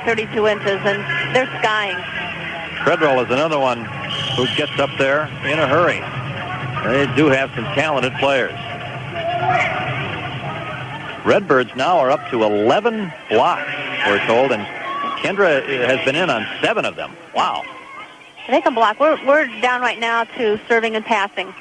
32 inches, and they're skying. Treadwell is another one who gets up there in a hurry. They do have some talented players. Redbirds now are up to 11 blocks, we're told, and Kendra has been in on 7 of them. Wow. They can block. We're down right now to serving and passing.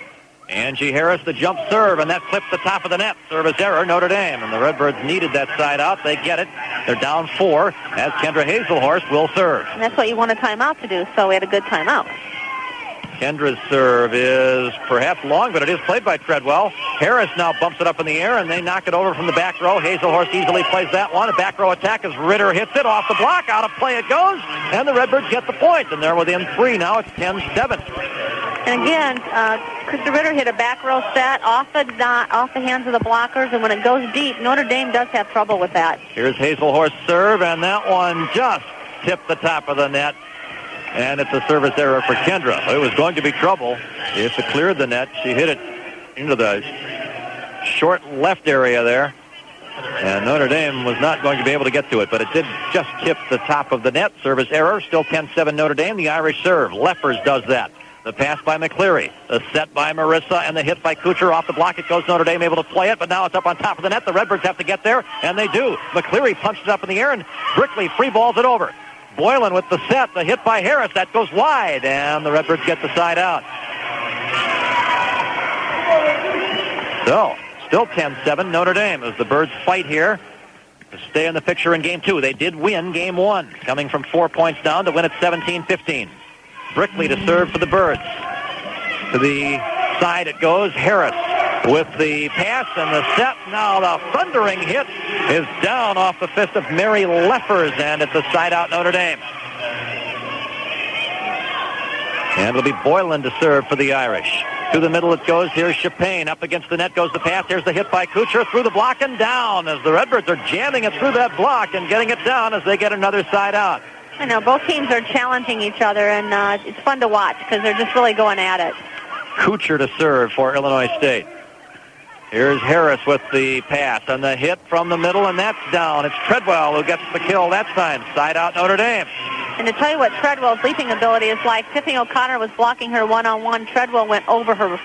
Angie Harris, the jump serve, and that clips the top of the net. Service error, Notre Dame, and the Redbirds needed that side out. They get it. They're down 4 as Kendra Hazelhorst will serve. And that's what you want a timeout to do, so we had a good timeout. Kendra's serve is perhaps long, but it is played by Treadwell. Harris now bumps it up in the air, and they knock it over from the back row. Hazelhorst easily plays that one. A back row attack as Ritter hits it off the block. Out of play it goes, and the Redbirds get the point, and they're within 3 now. It's 10-7. And again, Krista Ritter hit a back row set off the hands of the blockers, and when it goes deep, Notre Dame does have trouble with that. Here's Hazelhorst's serve, and that one just tipped the top of the net. And it's a service error for Kendra. It was going to be trouble if it cleared the net. She hit it into the short left area there. And Notre Dame was not going to be able to get to it, but it did just tip the top of the net. Service error, still 10-7 Notre Dame. The Irish serve. Leffers does that. The pass by McCleary. The set by Marissa, and the hit by Kuchar off the block. It goes Notre Dame able to play it, but now it's up on top of the net. The Redbirds have to get there, and they do. McCleary punches it up in the air, and Brickley free balls it over. Boylan with the set, the hit by Harris, that goes wide, and the Redbirds get the side out. So, still 10-7 Notre Dame as the Birds fight here to stay in the picture in Game 2. They did win Game 1, coming from 4 points down to win at 17-15. Brickley to serve for the Birds. To the side it goes. Harris with the pass and the set. Now the thundering hit is down off the fist of Mary Leffers, and it's a side out Notre Dame. And it'll be Boylan to serve for the Irish. To the middle it goes. Here's Chapin. Up against the net goes the pass. Here's the hit by Kuchar through the block and down as the Redbirds are jamming it through that block and getting it down as they get another side out. I know, both teams are challenging each other, and it's fun to watch because they're just really going at it. Kuchar to serve for Illinois State. Here's Harris with the pass and the hit from the middle, and that's down. It's Treadwell who gets the kill that time. Side out Notre Dame. And to tell you what Treadwell's leaping ability is like, Tiffany O'Connor was blocking her one-on-one. Treadwell went over her.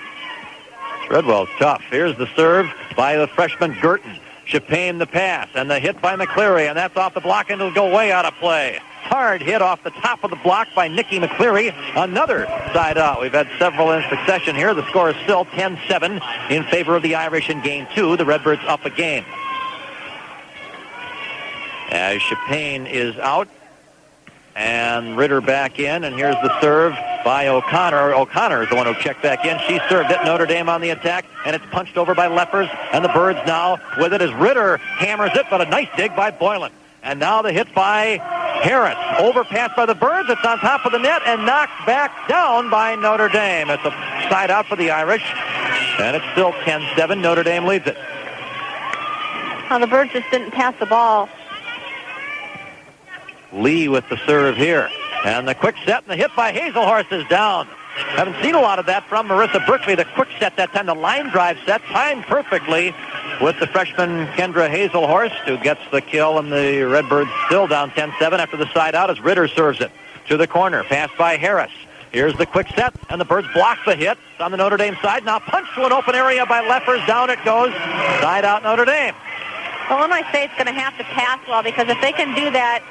Treadwell's tough. Here's the serve by the freshman Girton. Chapin the pass, and the hit by McCleary, and that's off the block, and it'll go way out of play. Hard hit off the top of the block by Nikki McCleary. Another side out. We've had several in succession here. The score is still 10-7 in favor of the Irish in Game 2. The Redbirds up a game. As Chapin is out, and Ritter back in, and here's the serve by O'Connor. O'Connor is the one who checked back in. She served it. Notre Dame on the attack, and it's punched over by Leffers, and the Birds now with it as Ritter hammers it, but a nice dig by Boylan. And now the hit by Harris. Overpass by the Birds. It's on top of the net and knocked back down by Notre Dame. It's a side out for the Irish, and it's still 10-7. Notre Dame leads it. Well, the Birds just didn't pass the ball. Lee with the serve here. And the quick set and the hit by Hazelhorst is down. Haven't seen a lot of that from Marissa Brickley. The quick set that time, the line drive set, timed perfectly with the freshman Kendra Hazelhorst, who gets the kill, and the Redbirds still down 10-7 after the side out as Ritter serves it to the corner. Pass by Harris. Here's the quick set, and the Birds block the hit. It's on the Notre Dame side. Now punched to an open area by Leffers. Down it goes. Side out Notre Dame. Well, Illinois State's going to have to pass well, because if they can do that,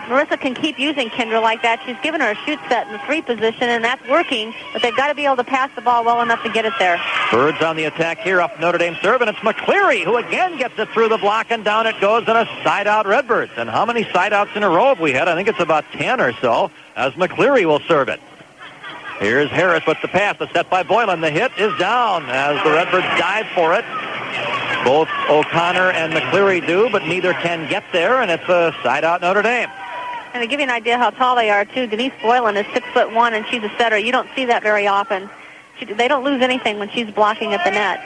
Marissa can keep using Kendra like that. She's given her a shoot set in the 3 position, and that's working, but they've got to be able to pass the ball well enough to get it there. Birds on the attack here up Notre Dame serve, and it's McCleary who again gets it through the block, and down it goes, and a side-out Redbirds. And how many side-outs in a row have we had? I think it's about 10 or so, as McCleary will serve it. Here's Harris with the pass. The set by Boylan. The hit is down as the Redbirds dive for it. Both O'Connor and McCleary do, but neither can get there, and it's a side-out Notre Dame. And to give you an idea how tall they are, too, Denise Boylan is 6'1", and she's a setter. You don't see that very often. They don't lose anything when she's blocking at the net.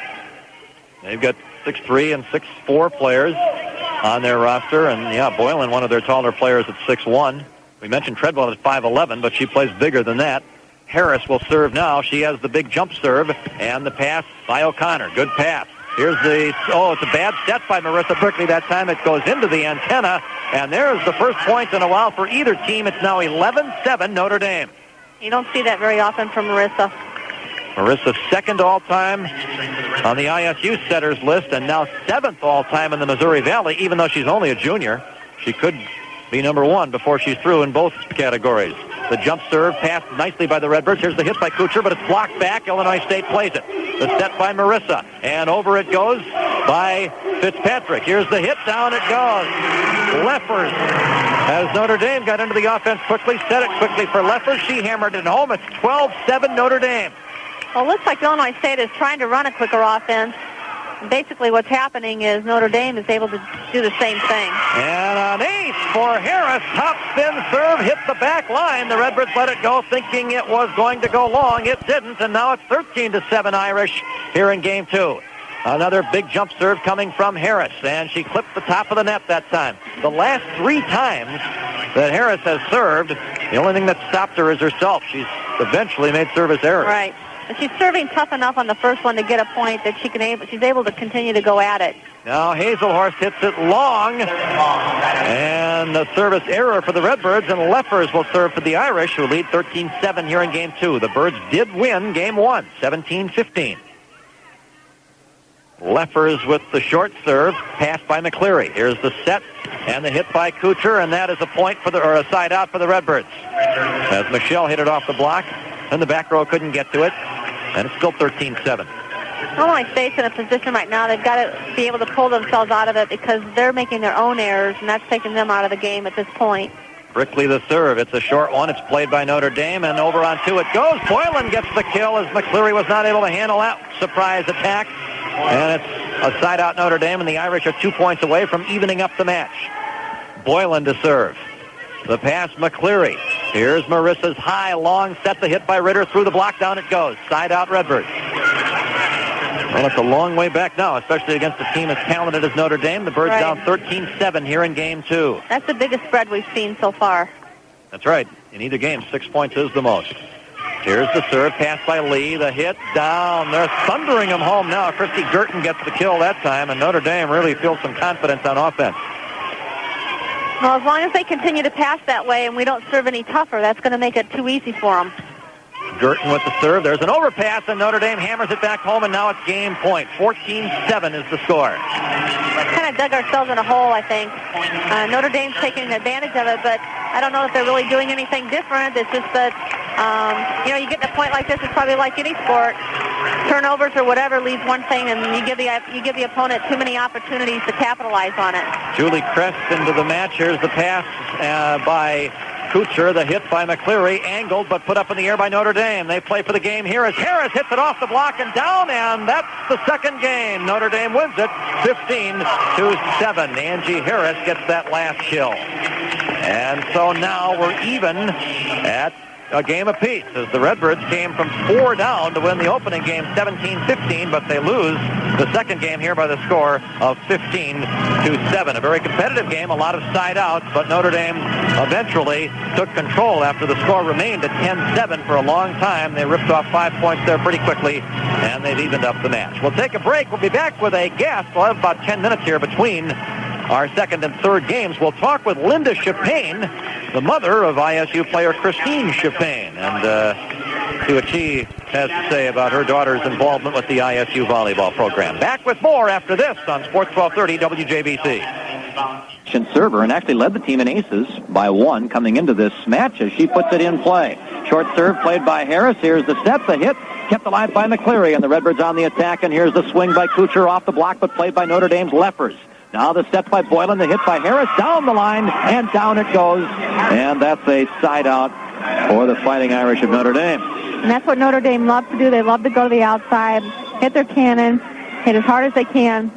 They've got 6'3" and 6'4" players on their roster, and, yeah, Boylan, one of their taller players at 6'1". We mentioned Treadwell at 5'11", but she plays bigger than that. Harris will serve now. She has the big jump serve, and the pass by O'Connor. Good pass. Here's it's a bad set by Marissa Brickley that time. It goes into the antenna, and there's the first point in a while for either team. It's now 11-7 Notre Dame. You don't see that very often from Marissa. Marissa's second all-time on the ISU setters list, and now seventh all-time in the Missouri Valley, even though she's only a junior. She could be number one before she's through in both categories. The jump serve passed nicely by the Redbirds. Here's the hit by Kuchar, but it's blocked back. Illinois State plays it. The set by Marissa, and over it goes by Fitzpatrick. Here's the hit. Down it goes. Leffers, as Notre Dame got into the offense quickly, set it quickly for Leffers. She hammered it home. It's 12-7 Notre Dame. Well, it looks like Illinois State is trying to run a quicker offense. Basically what's happening is Notre Dame is able to do the same thing. And an ace for Harris. Top spin serve hit the back line. The Redbirds let it go thinking it was going to go long. It didn't, and now it's 13-7 Irish here in game two. Another big jump serve coming from Harris, and she clipped the top of the net that time. The last three times that Harris has served, the only thing that stopped her is herself. She's eventually made service errors. Right. And she's serving tough enough on the first one to get a point that she's able to continue to go at it. Now Hazelhorst hits it long, and the service error for the Redbirds, and Leffers will serve for the Irish, who lead 13-7 here in game two. The Birds did win game one, 17-15. Leffers with the short serve, passed by McCleary. Here's the set and the hit by Kuchar, and that is a point or a side out for the Redbirds. As Michelle hit it off the block, and the back row couldn't get to it, and it's still 13-7. Illinois State's in a position right now. They've got to be able to pull themselves out of it because they're making their own errors, and that's taking them out of the game at this point. Brickley the serve. It's a short one. It's played by Notre Dame, and over on two it goes. Boylan gets the kill as McCleary was not able to handle that surprise attack. And it's a side out Notre Dame, and the Irish are 2 points away from evening up the match. Boylan to serve. The pass, McCleary. Here's Marissa's high, long set. The hit by Ritter through the block. Down it goes. Side out Redbirds. Well, it's a long way back now, especially against a team as talented as Notre Dame. The Birds down 13-7 here in game two. That's the biggest spread we've seen so far. That's right. In either game, 6 points is the most. Here's the serve, passed by Lee. The hit down. They're thundering him home now. Christy Girton gets the kill that time, and Notre Dame really feels some confidence on offense. Well, as long as they continue to pass that way and we don't serve any tougher, that's going to make it too easy for them. Girton with the serve. There's an overpass, and Notre Dame hammers it back home, and now it's game point. 14-7 is the score. Kind of dug ourselves in a hole, I think. Notre Dame's taking advantage of it, but I don't know if they're really doing anything different. It's just that, you get to a point like this, it's probably like any sport. Turnovers or whatever leads one thing, and you give the opponent too many opportunities to capitalize on it. Julie Crest into the match. Here's the pass by Kuchar, the hit by McCleary, angled but put up in the air by Notre Dame. They play for the game here as Harris hits it off the block and down, and that's the second game. Notre Dame wins it 15-7. Angie Harris gets that last kill. And so now we're even at a game apiece as the Redbirds came from 4 down to win the opening game 17-15, but they lose the second game here by the score of 15-7. A very competitive game, a lot of side outs, but Notre Dame eventually took control after the score remained at 10-7 for a long time. They ripped off 5 points there pretty quickly, and they've evened up the match. We'll take a break. We'll be back with a guest. We'll have about 10 minutes here between our second and third games. We'll talk with Linda Chapin, the mother of ISU player Christine Chapin, and see what she has to say about her daughter's involvement with the ISU volleyball program. Back with more after this on Sports 1230 WJBC. Server and actually led the team in aces by 1 coming into this match as she puts it in play. Short serve played by Harris. Here's the set, the hit, kept alive by McCleary, and the Redbirds on the attack, and here's the swing by Kuchar off the block, but played by Notre Dame's Leffers. Now the step by Boylan, the hit by Harris, down the line, and down it goes. And that's a side out for the Fighting Irish of Notre Dame. And that's what Notre Dame loves to do. They love to go to the outside, hit their cannon, hit as hard as they can,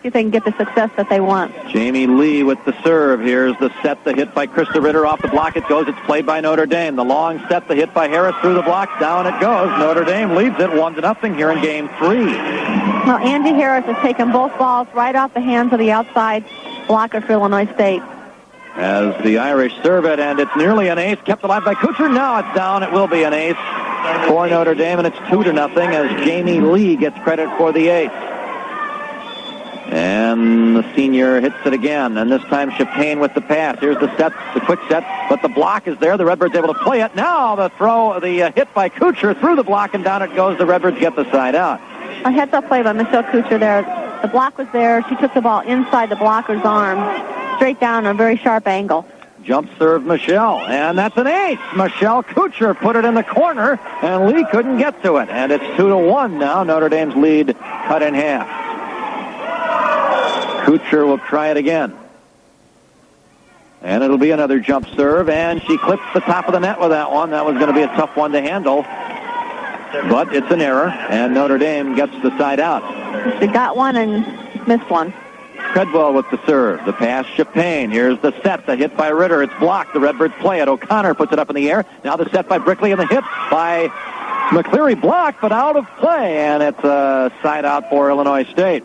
see if they can get the success that they want. Jamie Lee with the serve. Here's the set, the hit by Krista Ritter off the block. It goes. It's played by Notre Dame. The long set, the hit by Harris through the block. Down it goes. Notre Dame leads it 1-0 here in game 3. Well, Angie Harris has taken both balls right off the hands of the outside blocker for Illinois State. As the Irish serve it, and it's nearly an ace. Kept alive by Kuchar. Now it's down. It will be an ace for Notre Dame, and it's 2-0 as Jamie Lee gets credit for the ace. And the senior hits it again, and this time Chapin with the pass. Here's the set, the quick set, but the block is there. The Redbirds able to play it. Now the hit by Kuchar through the block, and down it goes. The Redbirds get the side out. A heads-up play by Michelle Kuchar there. The block was there. She took the ball inside the blocker's arm, straight down on a very sharp angle. Jump serve Michelle, and that's an ace. Michelle Kuchar put it in the corner, and Lee couldn't get to it. And it's 2-1 now. Notre Dame's lead cut in half. Kuchar will try it again. And it'll be another jump serve, and she clips the top of the net with that one. That was going to be a tough one to handle. But it's an error, and Notre Dame gets the side out. She got one and missed one. Treadwell with the serve. The pass, Chapin. Here's the set. The hit by Ritter. It's blocked. The Redbirds play it. O'Connor puts it up in the air. Now the set by Brickley, and the hit by McCleary blocked, but out of play. And it's a side out for Illinois State.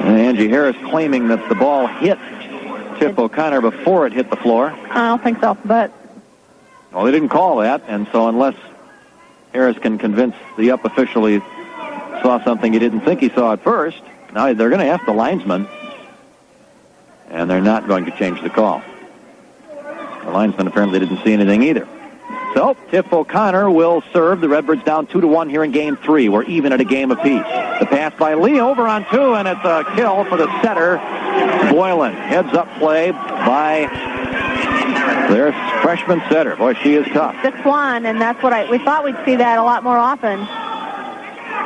And Angie Harris claiming that the ball hit Tiff O'Connor before it hit the floor. I don't think so, but... Well, they didn't call that, and so unless Harris can convince the up official he saw something he didn't think he saw at first, now they're going to ask the linesman, and they're not going to change the call. The linesman apparently didn't see anything either. So, Tiff O'Connor will serve. The Redbirds down 2-1 here in Game 3. We're even at a game apiece. The pass by Lee over on two, and it's a kill for the setter, Boylan. Heads-up play by their freshman setter. Boy, she is tough. 6-1, and that's what we thought we'd see that a lot more often.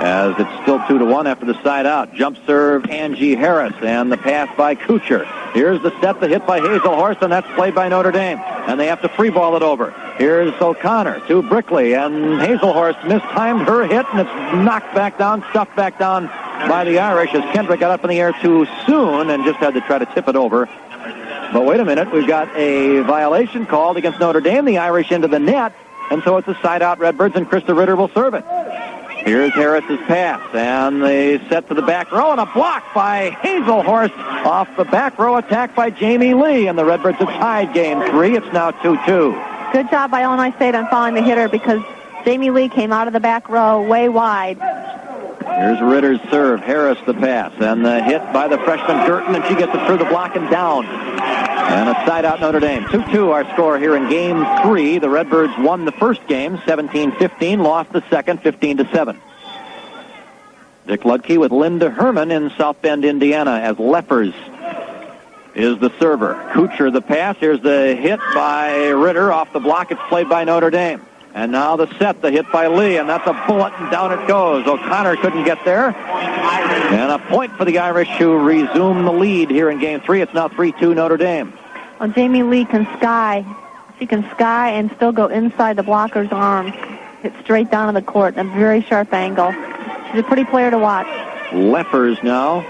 As it's still 2-1 after the side out. Jump serve, Angie Harris, and the pass by Kuchar. Here's the set, the hit by Hazelhorst, and that's played by Notre Dame. And they have to free ball it over. Here's O'Connor to Brickley, and Hazelhorst mistimed her hit, and it's knocked back down, stuffed back down by the Irish as Kendra got up in the air too soon and just had to try to tip it over. But wait a minute, we've got a violation called against Notre Dame, the Irish into the net, and so it's a side out Redbirds, and Krista Ritter will serve it. Here's Harris's pass, and they set to the back row, and a block by Hazelhorst off the back row, attack by Jamie Lee, and the Redbirds have tied Game 3. It's now 2-2. Good job by Illinois State on following the hitter because Jamie Lee came out of the back row way wide. Here's Ritter's serve, Harris the pass, and the hit by the freshman Girton, and she gets it through the block and down. And a side out Notre Dame. 2-2 our score here in Game 3. The Redbirds won the first game, 17-15, lost the second, 15-7. Dick Luedke with Linda Herman in South Bend, Indiana, as Leffers is the server. Kuchar the pass. Here's the hit by Ritter off the block. It's played by Notre Dame. And now the set, the hit by Lee, and that's a bullet, and down it goes. O'Connor couldn't get there. And a point for the Irish who resume the lead here in Game 3. It's now 3-2 Notre Dame. Well, Jamie Lee can sky. She can sky and still go inside the blocker's arm. Hit straight down on the court at a very sharp angle. She's a pretty player to watch. Leffers now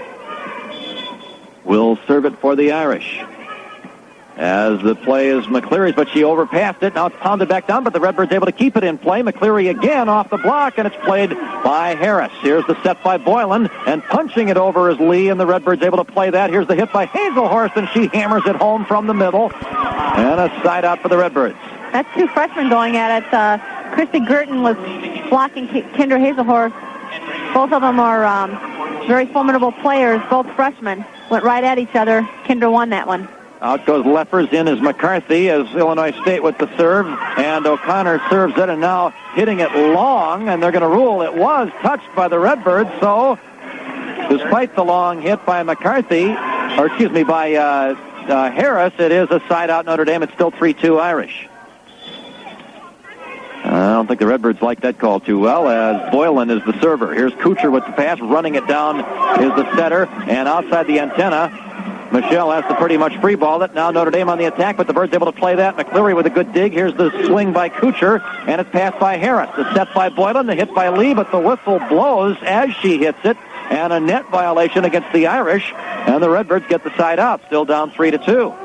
will serve it for the Irish. As the play is McCleary's, but she overpassed it. Now it's pounded back down, but the Redbirds able to keep it in play. McCleary again off the block, and it's played by Harris. Here's the set by Boylan, and punching it over is Lee, and the Redbirds able to play that. Here's the hit by Hazelhorst, and she hammers it home from the middle. And a side out for the Redbirds. That's two freshmen going at it. Christy Girton was blocking Kendra Hazelhorst. Both of them are very formidable players, both freshmen. Went right at each other. Kendra won that one. Out goes Leffers, in as McCarthy, as Illinois State with the serve, and O'Connor serves it, and now hitting it long, and they're going to rule it was touched by the Redbirds, so despite the long hit by McCarthy, by Harris, it is a side out Notre Dame. It's still 3-2 Irish. I don't think the Redbirds like that call too well, as Boylan is the server. Here's Kuchar with the pass, running it down is the setter, and outside the antenna, Michelle has to pretty much free ball it. Now Notre Dame on the attack, but the Birds able to play that. McCleary with a good dig. Here's the swing by Kuchar, and it's passed by Harris. The set by Boylan, the hit by Lee, but the whistle blows as she hits it, and a net violation against the Irish, and the Redbirds get the side out, still down 3-2.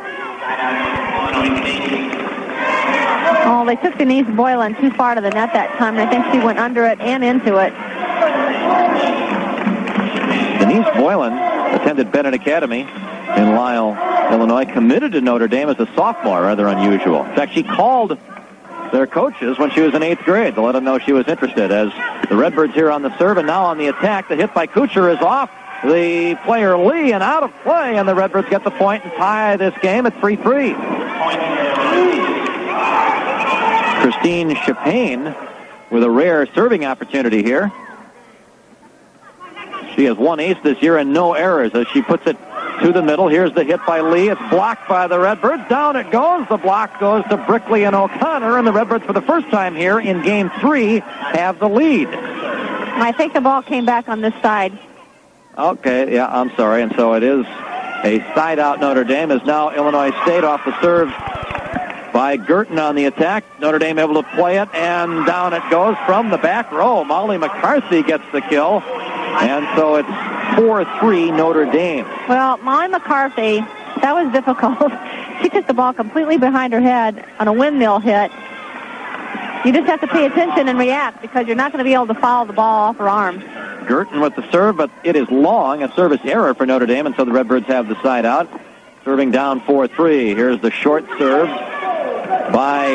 Oh, they took Denise Boylan too far to the net that time, and I think she went under it and into it. Denise Boylan attended Bennett Academy in Lisle, Illinois, committed to Notre Dame as a sophomore, rather unusual. In fact, she called their coaches when she was in 8th grade to let them know she was interested, as the Redbirds here on the serve, and now on the attack. The hit by Kuchar is off, the player Lee, and out of play, and the Redbirds get the point and tie this game at 3-3. Christine Chapin with a rare serving opportunity here. She has one ace this year and no errors as she puts it to the middle. Here's the hit by Lee. It's blocked by the Redbirds. Down it goes. The block goes to Brickley and O'Connor, and the Redbirds, for the first time here in Game 3, have the lead. I think the ball came back on this side. Okay, yeah, I'm sorry. And so it is a side-out Notre Dame, as now Illinois State off the serve by Girton on the attack. Notre Dame able to play it, and down it goes from the back row. Molly McCarthy gets the kill, and so it's 4-3 Notre Dame. Well, Molly McCarthy, that was difficult. She took the ball completely behind her head on a windmill hit. You just have to pay attention and react because you're not going to be able to follow the ball off her arms. Girton with the serve, but it is long, a service error for Notre Dame, and so the Redbirds have the side out. Serving down 4-3. Here's the short serve by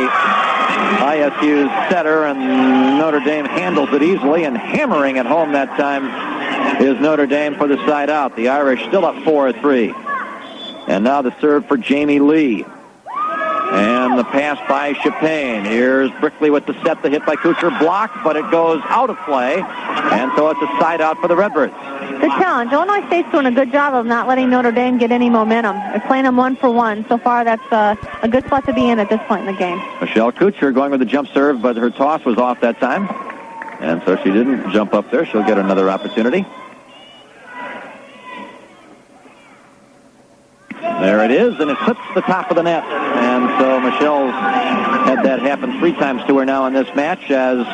ISU's setter, and Notre Dame handles it easily, and hammering it home that time is Notre Dame for the side out. The Irish still up 4-3. And now the serve for Jamie Lee. And the pass by Chapin. Here's Brickley with the set. The hit by Kuchar blocked, but it goes out of play. And so it's a side out for the Redbirds. Good challenge. Illinois State's doing a good job of not letting Notre Dame get any momentum. They're playing them 1-for-1. So far, that's a good spot to be in at this point in the game. Michelle Kuchar going with the jump serve, but her toss was off that time. And so she didn't jump up there. She'll get another opportunity. There it is, and it hits the top of the net. And so Michelle's had that happen 3 times to her now in this match, as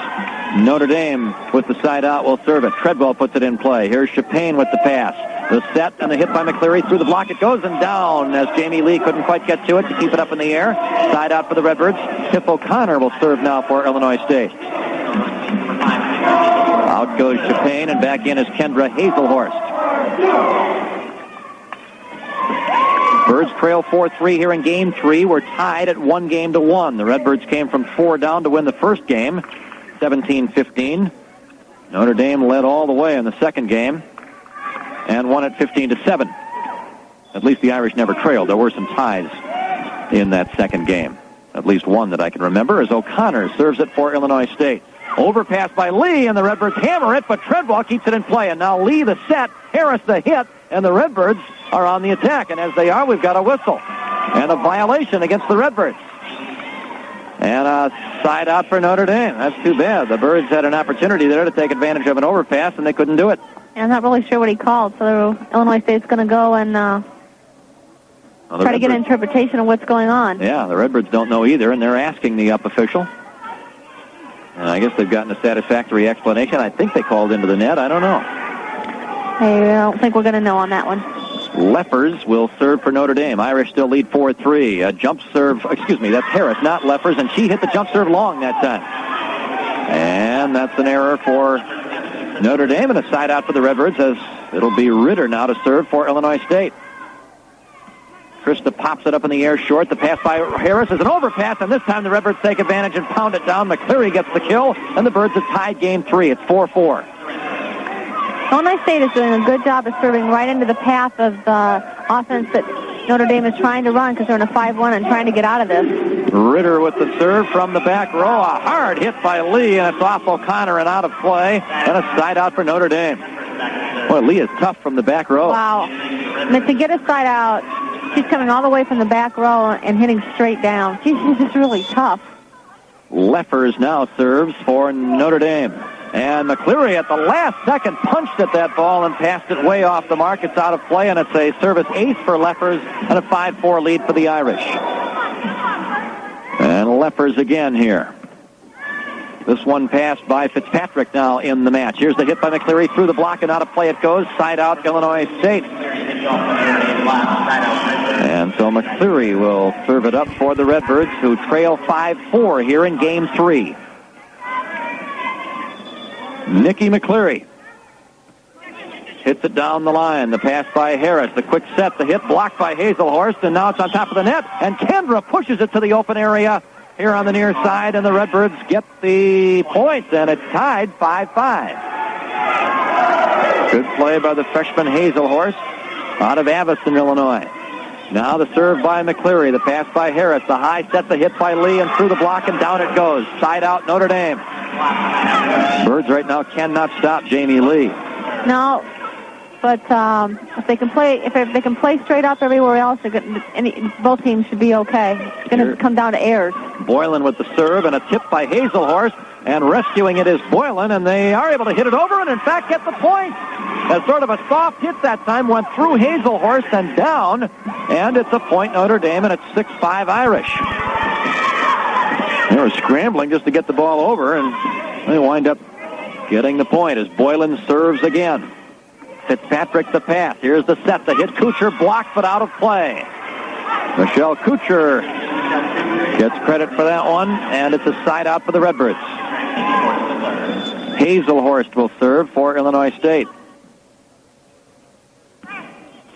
Notre Dame with the side out will serve it. Treadwell puts it in play. Here's Chapin with the pass. The set and the hit by McCleary through the block. It goes and down as Jamie Lee couldn't quite get to it to keep it up in the air. Side out for the Redbirds. Tiff O'Connor will serve now for Illinois State. Out goes Chapin, and back in is Kendra Hazelhorst. Birds trail 4-3 here in Game 3. We're tied at 1-1. The Redbirds came from 4 down to win the first game, 17-15. Notre Dame led all the way in the second game and won it 15-7. At least the Irish never trailed. There were some ties in that second game. At least one that I can remember, as O'Connor serves it for Illinois State. Overpass by Lee, and the Redbirds hammer it, but Treadwell keeps it in play. And now Lee the set, Harris the hit, and the Redbirds are on the attack. And as they are, we've got a whistle and a violation against the Redbirds. And a side out for Notre Dame. That's too bad. The Birds had an opportunity there to take advantage of an overpass, and they couldn't do it. I'm not really sure what he called, so Illinois State's going to go and try to get an interpretation of what's going on. Yeah, the Redbirds don't know either, and they're asking the up official. And I guess they've gotten a satisfactory explanation. I think they called into the net. I don't know. I don't think we're going to know on that one. Leffers will serve for Notre Dame. Irish still lead 4-3. A jump serve, that's Harris, not Leffers, and she hit the jump serve long that time. And that's an error for Notre Dame, and a side out for the Redbirds, as it'll be Ritter now to serve for Illinois State. Krista pops it up in the air short. The pass by Harris is an overpass, and this time the Redbirds take advantage and pound it down. McCleary gets the kill, and the Birds have tied Game 3. It's 4-4. Illinois State is doing a good job of serving right into the path of the offense that Notre Dame is trying to run, because they're in a 5-1 and trying to get out of this. Ritter with the serve from the back row. A hard hit by Lee, and it's off O'Connor and out of play, and a side out for Notre Dame. Boy, Lee is tough from the back row. Wow. And to get a side out, she's coming all the way from the back row and hitting straight down. She's just really tough. Leffers now serves for Notre Dame. And McCleary at the last second punched at that ball and passed it way off the mark. It's out of play, and it's a service ace for Leffers and a 5-4 lead for the Irish. And Leffers again here. This one passed by Fitzpatrick now in the match. Here's the hit by McCleary through the block, and out of play it goes. Side out Illinois State. And so McCleary will serve it up for the Redbirds, who trail 5-4 here in Game 3. Nikki McCleary hits it down the line. The pass by Harris. The quick set. The hit blocked by Hazelhorst, and now it's on top of the net. And Kendra pushes it to the open area here on the near side, and the Redbirds get the point, and it's tied 5-5. Good play by the freshman Hazelhorst out of Aviston, Illinois. Now the serve by McCleary, the pass by Harris, the high set, the hit by Lee, and through the block and down it goes. Side out Notre Dame. Birds right now cannot stop Jamie Lee. No, but if they can play straight up everywhere else, both teams should be okay. It's going to come down to errors. Boylan with the serve and a tip by Hazelhorst, and rescuing it is Boylan, and they are able to hit it over and in fact get the point. As sort of a soft hit that time went through Hazelhorst and down, and it's a point Notre Dame, and it's 6-5 Irish. They were scrambling just to get the ball over, and they wind up getting the point as Boylan serves again. Fitzpatrick the pass. Here's the set. The hit. Kuchar blocked but out of play. Michelle Kuchar gets credit for that one, and it's a side out for the Redbirds. Hazelhorst will serve for Illinois State.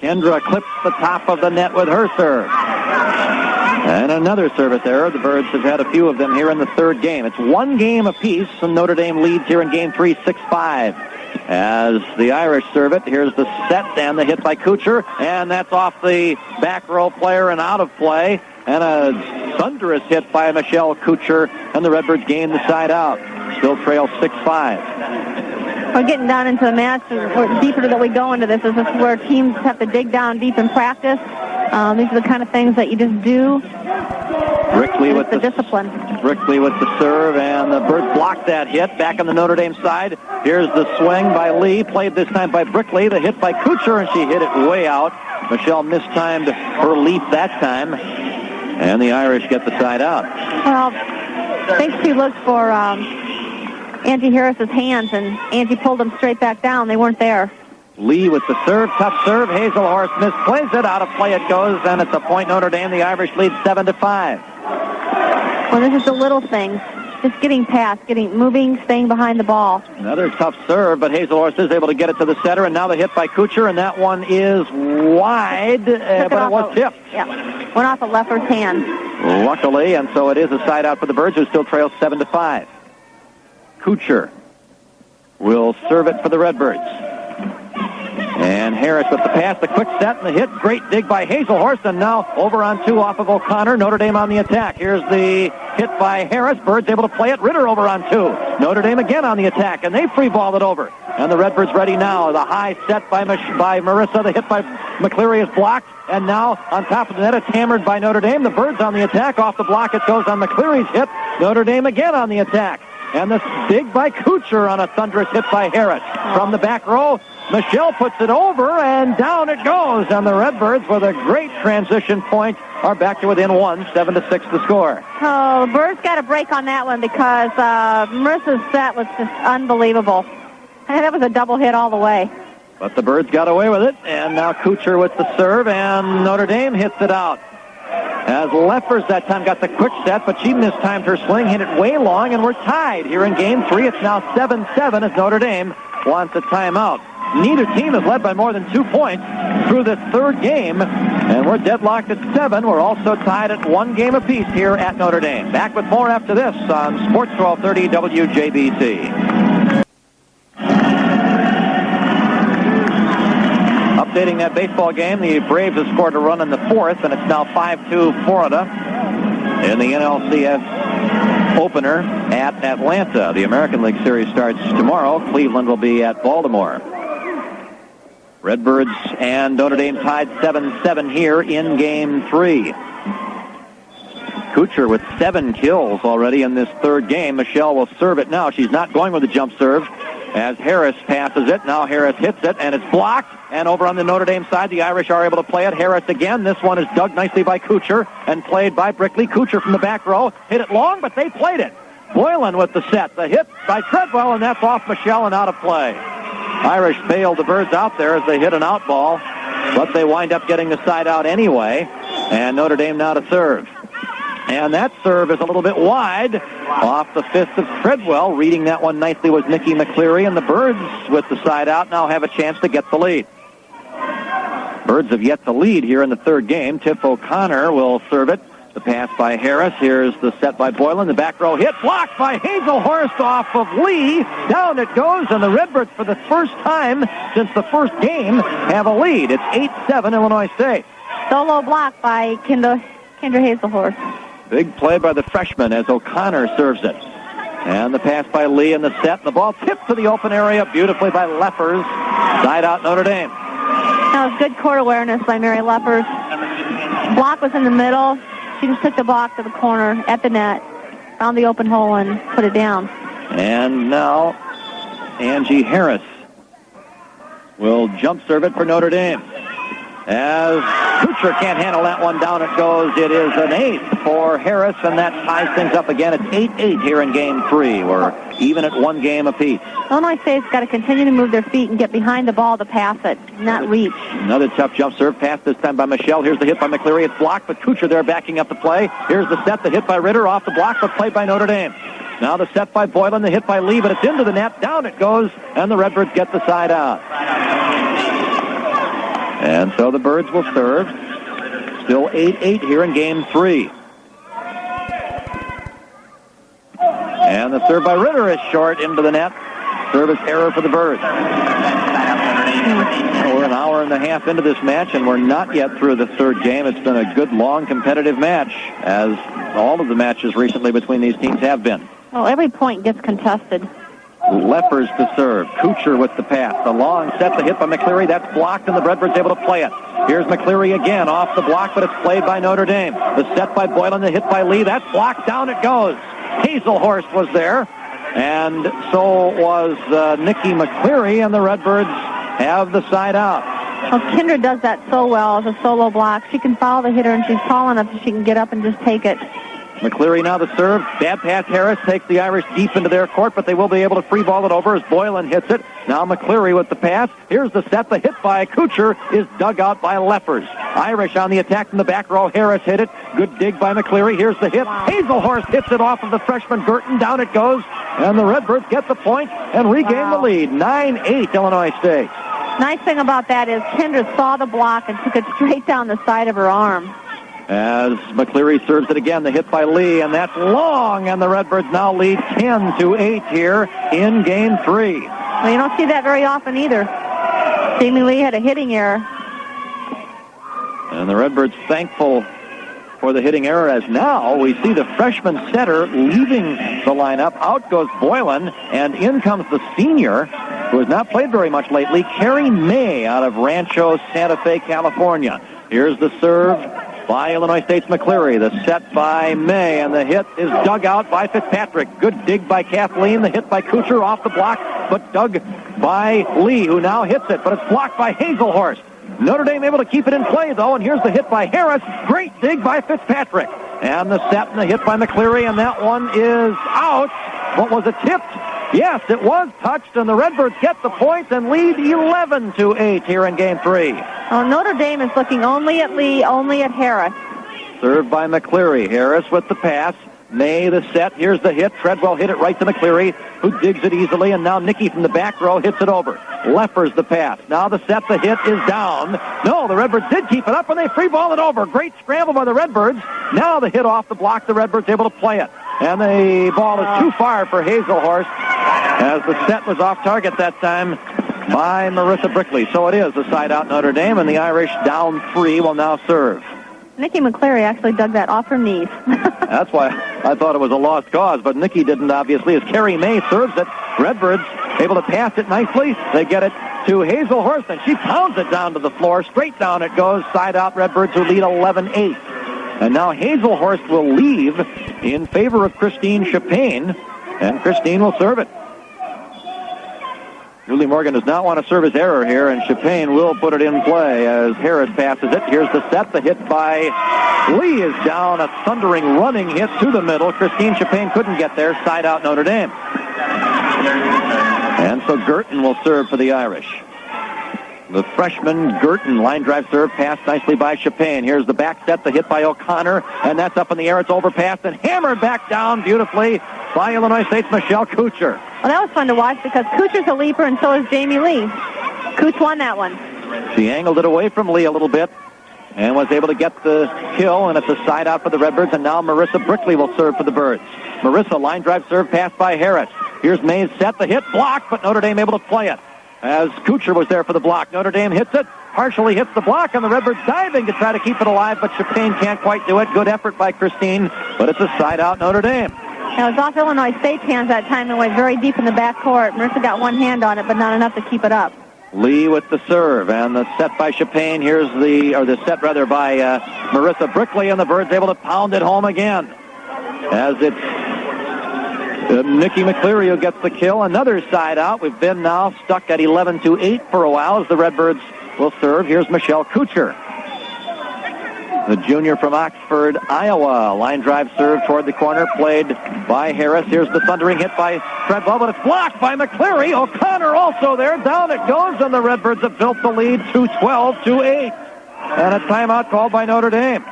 Kendra clips the top of the net with her serve. And another service error. The Birds have had a few of them here in the third game. It's one game apiece, and Notre Dame leads here in game 3, 6-5. As the Irish serve it, here's the set and the hit by Kuchar, and that's off the back row player and out of play. And a thunderous hit by Michelle Kuchar, and the Redbirds gain the side out. Still trail 6-5. We're getting down into the match. The deeper that we go into this is where teams have to dig down deep in practice. These are the kind of things that you just do. Brickley with the discipline. Brickley with the serve, and the Birds blocked that hit. Back on the Notre Dame side. Here's the swing by Lee, played this time by Brickley. The hit by Kuchar, and she hit it way out. Michelle mistimed her leap that time, and the Irish get the side out. Well, I think she looked for Angie Harris's hands, and Angie pulled them straight back down. They weren't there. Lee with the serve, tough serve. Hazelhorst misplays it. Out of play it goes, and it's a point Notre Dame. The Irish lead 7-5. Well, this is the little things. Just getting past, moving, staying behind the ball. Another tough serve, but Hazelhorst is able to get it to the setter, and now the hit by Kuchar, and that one is wide, but it was tipped. Yeah, went off of Leffer's hand. Luckily, and so it is a side out for the Birds, who still trail 7-5. Kuchar will serve it for the Redbirds. And Harris with the pass, the quick set, and the hit. Great dig by Hazelhorst, and now over on 2 off of O'Connor. Notre Dame on the attack. Here's the hit by Harris. Birds able to play it. Ritter over on 2. Notre Dame again on the attack, and they free ball it over. And the Redbirds ready now. The high set by Marissa. The hit by McCleary is blocked. And now on top of the net, it's hammered by Notre Dame. The Birds on the attack. Off the block it goes on McCleary's hit. Notre Dame again on the attack. And this dig by Kuchar on a thunderous hit by Harris. From the back row, Michelle puts it over, and down it goes. And the Redbirds, with a great transition point, are back to within 1, 7-6 the score. Oh, Birds got a break on that one because Marissa's set was just unbelievable. And that was a double hit all the way. But the Birds got away with it, and now Kuchar with the serve, and Notre Dame hits it out. As Leffers that time got the quick set, but she mistimed her swing, hit it way long, and we're tied here in game 3. It's now 7-7 as Notre Dame wants a timeout. Neither team has led by more than 2 points through this third game, and we're deadlocked at 7. We're also tied at 1 game apiece here at Notre Dame. Back with more after this on Sports 1230 WJBC. Updating that baseball game, the Braves have scored a run in the 4th, and it's now 5-2 Florida in the NLCS opener at Atlanta. The American League Series starts tomorrow. Cleveland will be at Baltimore. Redbirds and Notre Dame tied 7-7 here in game 3. Kuchar with 7 kills already in this third game. Michelle will serve it now. She's not going with the jump serve as Harris passes it. Now Harris hits it, and it's blocked. And over on the Notre Dame side, the Irish are able to play it. Harris again. This one is dug nicely by Kuchar and played by Brickley. Kuchar from the back row. Hit it long, but they played it. Boylan with the set. The hit by Treadwell, and that's off Michelle and out of play. Irish bailed the Birds out there as they hit an out ball, but they wind up getting the side out anyway. And Notre Dame now to serve. And that serve is a little bit wide off the fist of Treadwell. Reading that one nicely was Nikki McCleary, and the Birds with the side out now have a chance to get the lead. Birds have yet to lead here in the third game. Tiff O'Connor will serve it. The pass by Harris. Here's the set by Boylan. The back row hit. Blocked by Hazelhorst off of Lee. Down it goes, and the Redbirds, for the first time since the first game, have a lead. It's 8-7 Illinois State. Solo block by Kendra Hazelhorst. Big play by the freshman as O'Connor serves it. And the pass by Lee in the set. And the ball tipped to the open area beautifully by Leffers. Side out Notre Dame. That was good court awareness by Mary Leffers. Block was in the middle. She just took the block to the corner at the net, found the open hole, and put it down. And now Angie Harris will jump serve it for Notre Dame. As Kucher can't handle that one, down it goes. It is an ace for Harris, and that ties things up again. It's 8-8 here in Game 3. We're even at one game apiece. Illinois State's got to continue to move their feet and get behind the ball to pass it, not reach. Another tough jump serve pass this time by Michelle. Here's the hit by McCleary. It's blocked, but Kucher there backing up the play. Here's the set, the hit by Ritter off the block, but played by Notre Dame. Now the set by Boylan, the hit by Lee, but it's into the net. Down it goes, and the Redbirds get the side out. And so the Birds will serve. Still 8-8 here in Game 3. And the serve by Ritter is short into the net. Service error for the Birds. We're an hour and a half into this match, and we're not yet through the third game. It's been a good, long, competitive match, as all of the matches recently between these teams have been. Well, every point gets contested. Leffers to serve. Kucher with the pass. The long set, the hit by McCleary. That's blocked, and the Redbirds able to play it. Here's McCleary again off the block, but it's played by Notre Dame. The set by Boylan, the hit by Lee. That's blocked. Down it goes. Hazelhorst was there, and so was Nikki McCleary, and the Redbirds have the side out. Well, Kendra does that so well as a solo block. She can follow the hitter, and she's tall enough that she can get up and just take it. McCleary now the serve. Bad pass. Harris takes the Irish deep into their court, but they will be able to free ball it over as Boylan hits it. Now McCleary with the pass. Here's the set. The hit by Kucher is dug out by Leffers. Irish on the attack from the back row. Harris hit it. Good dig by McCleary. Here's the hit. Wow. Hazelhorst hits it off of the freshman Girton. Down it goes. And the Redbirds get the point and regain the lead. 9-8 Illinois State. Nice thing about that is Kendra saw the block and took it straight down the side of her arm. As McCleary serves it again, the hit by Lee, and that's long, and the Redbirds now lead 10-8 here in Game 3. Well, you don't see that very often either. Jamie Lee had a hitting error. And the Redbirds thankful for the hitting error, as now we see the freshman setter leaving the lineup. Out goes Boylan, and in comes the senior, who has not played very much lately, Carrie May out of Rancho Santa Fe, California. Here's the serve by Illinois State's McCleary. The set by May, and the hit is dug out by Fitzpatrick. Good dig by Kathleen. The hit by Kucher off the block, but dug by Lee, who now hits it, but it's blocked by Hazelhorst. Notre Dame able to keep it in play, though, and here's the hit by Harris. Great dig by Fitzpatrick. And the set and the hit by McCleary, and that one is out. What was it, tipped? Yes, it was touched, and the Redbirds get the point and lead 11-8 here in Game 3. Well, Notre Dame is looking only at Lee, only at Harris. Served by McCleary. Harris with the pass. May the set. Here's the hit. Treadwell hit it right to McCleary, who digs it easily, and now Nikki from the back row hits it over. Leffers the pass. Now the set. The hit is down. No, the Redbirds did keep it up, and they free ball it over. Great scramble by the Redbirds. Now the hit off the block. The Redbirds able to play it. And the ball is too far for Hazelhorst, as the set was off target that time by Marissa Brickley. So it is a side out Notre Dame, and the Irish down 3 will now serve. Nikki McCleary actually dug that off her knees. That's why I thought it was a lost cause, but Nikki didn't, obviously, as Carrie May serves it. Redbirds able to pass it nicely. They get it to Hazelhorst, and she pounds it down to the floor. Straight down it goes. Side out Redbirds, who lead 11-8. And now Hazelhorst will leave in favor of Christine Chapin, and Christine will serve it. Julie Morgan does not want to serve his error here, and Chapin will put it in play as Harris passes it. Here's the set. The hit by Lee is down. A thundering running hit to the middle. Christine Chapin couldn't get there. Side out Notre Dame. And so Girton will serve for the Irish. The freshman Girton line drive serve passed nicely by Chapin. Here's the back set, the hit by O'Connor, and that's up in the air. It's overpassed and hammered back down beautifully by Illinois State's Michelle Kucher. Well, that was fun to watch because Kucher's a leaper and so is Jamie Lee. Cooch won that one. She angled it away from Lee a little bit, and was able to get the kill, and it's a side out for the Redbirds, and now Marissa Brickley will serve for the Birds. Marissa, line drive serve, pass by Harris. Here's Mays set, the hit, blocked, but Notre Dame able to play it. As Kuchar was there for the block, Notre Dame hits it, partially hits the block, and the Redbirds diving to try to keep it alive, but Chapin can't quite do it. Good effort by Christine, but it's a side out Notre Dame. It was off Illinois State's hands that time and went very deep in the back court. Marissa got one hand on it, but not enough to keep it up. Lee with the serve, and the set by Chapin. Here's the set by Marissa Brickley, and the Birds able to pound it home again. As it's Nikki McCleary who gets the kill. Another side out. We've been now stuck at 11-8 for a while as the Redbirds will serve. Here's Michelle Kuchar, the junior from Oxford, Iowa. Line drive serve toward the corner, played by Harris. Here's the thundering hit by Treadwell, but it's blocked by McCleary. O'Connor also there. Down it goes, and the Redbirds have built the lead to 12-8. And a timeout called by Notre Dame.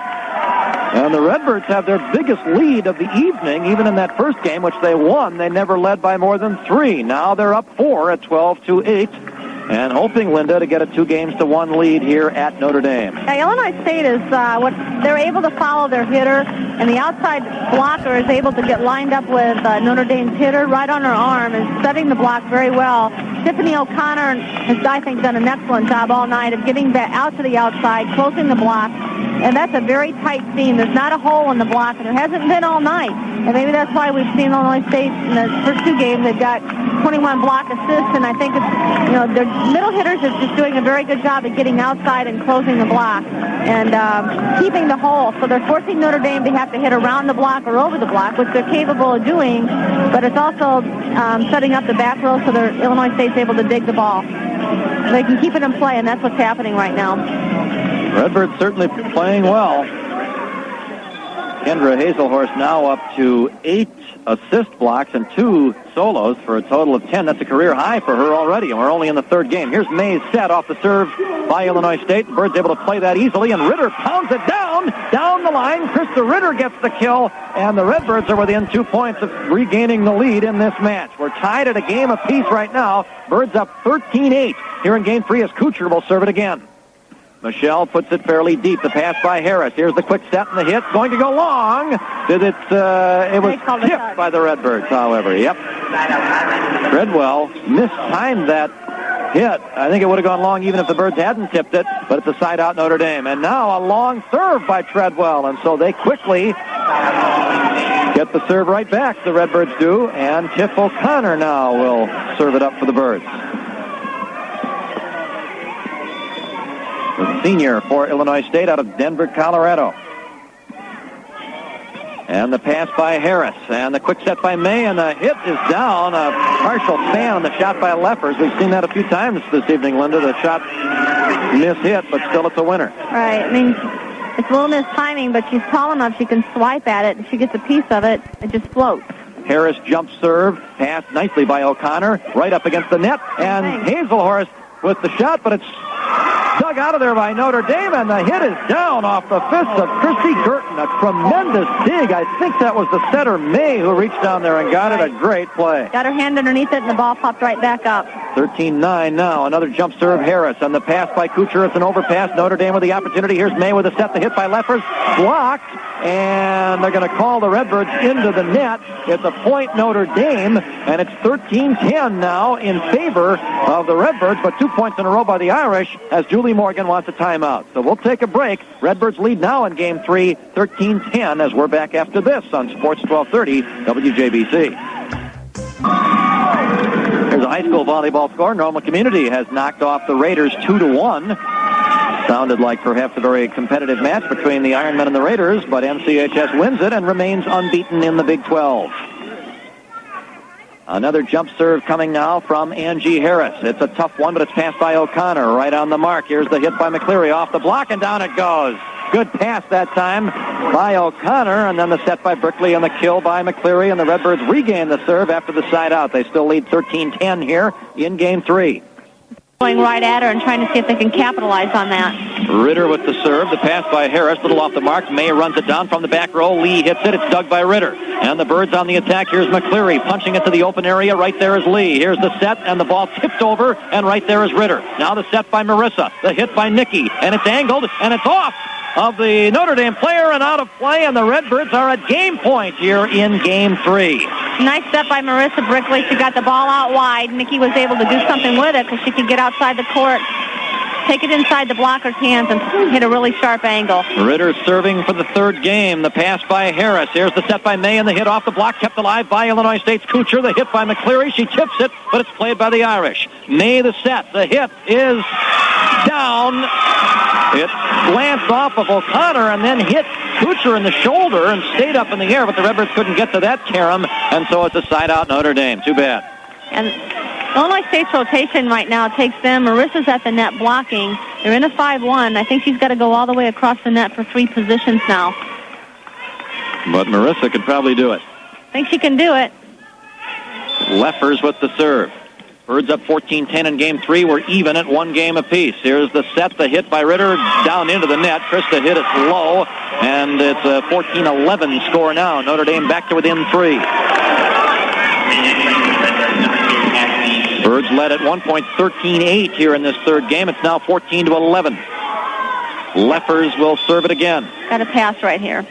And the Redbirds have their biggest lead of the evening, even in that first game, which they won. They never led by more than 3. Now they're up 4 at 12-8. And hoping, Linda, to get a 2-1 lead here at Notre Dame. Illinois State is they're able to follow their hitter, and the outside blocker is able to get lined up with Notre Dame's hitter right on her arm and setting the block very well. Tiffany O'Connor has, I think, done an excellent job all night of getting back out to the outside, closing the block. And that's a very tight seam. There's not a hole in the block, and there hasn't been all night. And maybe that's why we've seen Illinois State in the first 2 games. They've got 21 block assists, and I think it's, their middle hitters are just doing a very good job of getting outside and closing the block and keeping the hole. So they're forcing Notre Dame to have to hit around the block or over the block, which they're capable of doing, but it's also setting up the back row so that Illinois State's able to dig the ball. They can keep it in play, and that's what's happening right now. Redbirds certainly playing well. Kendra Hazelhorst now up to 8 assist blocks and 2 solos for a total of 10. That's a career high for her already, and we're only in the 3rd game. Here's Mays set off the serve by Illinois State. The Birds able to play that easily, and Ritter pounds it down the line. Krista Ritter gets the kill, and the Redbirds are within 2 points of regaining the lead in this match. We're tied at a game apiece right now. Birds up 13-8 here in Game 3 as Kuchar will serve it again. Michelle puts it fairly deep. The pass by Harris. Here's the quick set and the hit. Going to go long. It was tipped by the Redbirds, however. Yep. Treadwell mistimed that hit. I think it would have gone long even if the Birds hadn't tipped it, but it's a side out Notre Dame. And now a long serve by Treadwell, and so they quickly get the serve right back, the Redbirds do, and Tiff O'Connor now will serve it up for the Birds. The senior for Illinois State out of Denver, Colorado. And the pass by Harris. And the quick set by May. And the hit is down. A partial span on the shot by Leffers. We've seen that a few times this evening, Linda. The shot mishit, but still it's a winner. Right. I mean, it's a little mistiming, but she's tall enough she can swipe at it. If she gets a piece of it, it just floats. Harris jump serve. Passed nicely by O'Connor. Right up against the net. And Hazelhorst with the shot, but it's dug out of there by Notre Dame, and the hit is down off the fists of Christy Girton. A tremendous dig. I think that was the setter, May, who reached down there and got it. A great play. Got her hand underneath it, and the ball popped right back up. 13-9 now. Another jump serve, Harris. And the pass by Kuchar. It's an overpass. Notre Dame with the opportunity. Here's May with a set. The hit by Leffers. Blocked. And they're going to call the Redbirds into the net. It's a point Notre Dame. And it's 13-10 now in favor of the Redbirds. But 2 points in a row by the Irish as Julie Morgan wants a timeout. So we'll take a break. Redbirds lead now in Game 3, 13-10, as we're back after this on Sports 1230 WJBC. Here's a high school volleyball score. Normal Community has knocked off the Raiders 2-1. Sounded like perhaps a very competitive match between the Ironmen and the Raiders, but MCHS wins it and remains unbeaten in the Big 12. Another jump serve coming now from Angie Harris. It's a tough one, but it's passed by O'Connor right on the mark. Here's the hit by McCleary off the block, and down it goes. Good pass that time by O'Connor, and then the set by Brickley and the kill by McCleary, and the Redbirds regain the serve after the side out. They still lead 13-10 here in Game 3. Going right at her and trying to see if they can capitalize on that. Ritter with the serve. The pass by Harris, little off the mark. May runs it down from the back row. Lee hits it. It's dug by Ritter. And the Birds on the attack. Here's McCleary punching it to the open area. Right there is Lee. Here's the set, and the ball tipped over, and right there is Ritter. Now the set by Marissa. The hit by Nikki, and it's angled, and it's off. of the Notre Dame player and out of play, and the Redbirds are at game point here in Game 3. Nice step by Marissa Brickley. She got the ball out wide. Nikki was able to do something with it because she could get outside the court, take it inside the blocker's hands, and hit a really sharp angle. Ritter serving for the third game. The pass by Harris. Here's the set by May, and the hit off the block, kept alive by Illinois State's Kuchar. The hit by McCleary. She tips it, but it's played by the Irish. May the set. The hit is down. It glanced off of O'Connor and then hit Kuchar in the shoulder and stayed up in the air, but the Redbirds couldn't get to that carom, and so it's a side-out Notre Dame. Too bad. And Illinois State's rotation right now takes them. Marissa's at the net blocking. They're in a 5-1. I think she's got to go all the way across the net for 3 positions now. But Marissa could probably do it. I think she can do it. Leffers with the serve. Birds up 14-10 in Game 3. We're even at 1 game apiece. Here's the set. The hit by Ritter down into the net. Krista hit it low, and it's a 14-11 score now. Notre Dame back to within 3. Birds led at 1 point 13-8 here in this third game. It's now 14-11. Leffers will serve it again. Got a pass right here.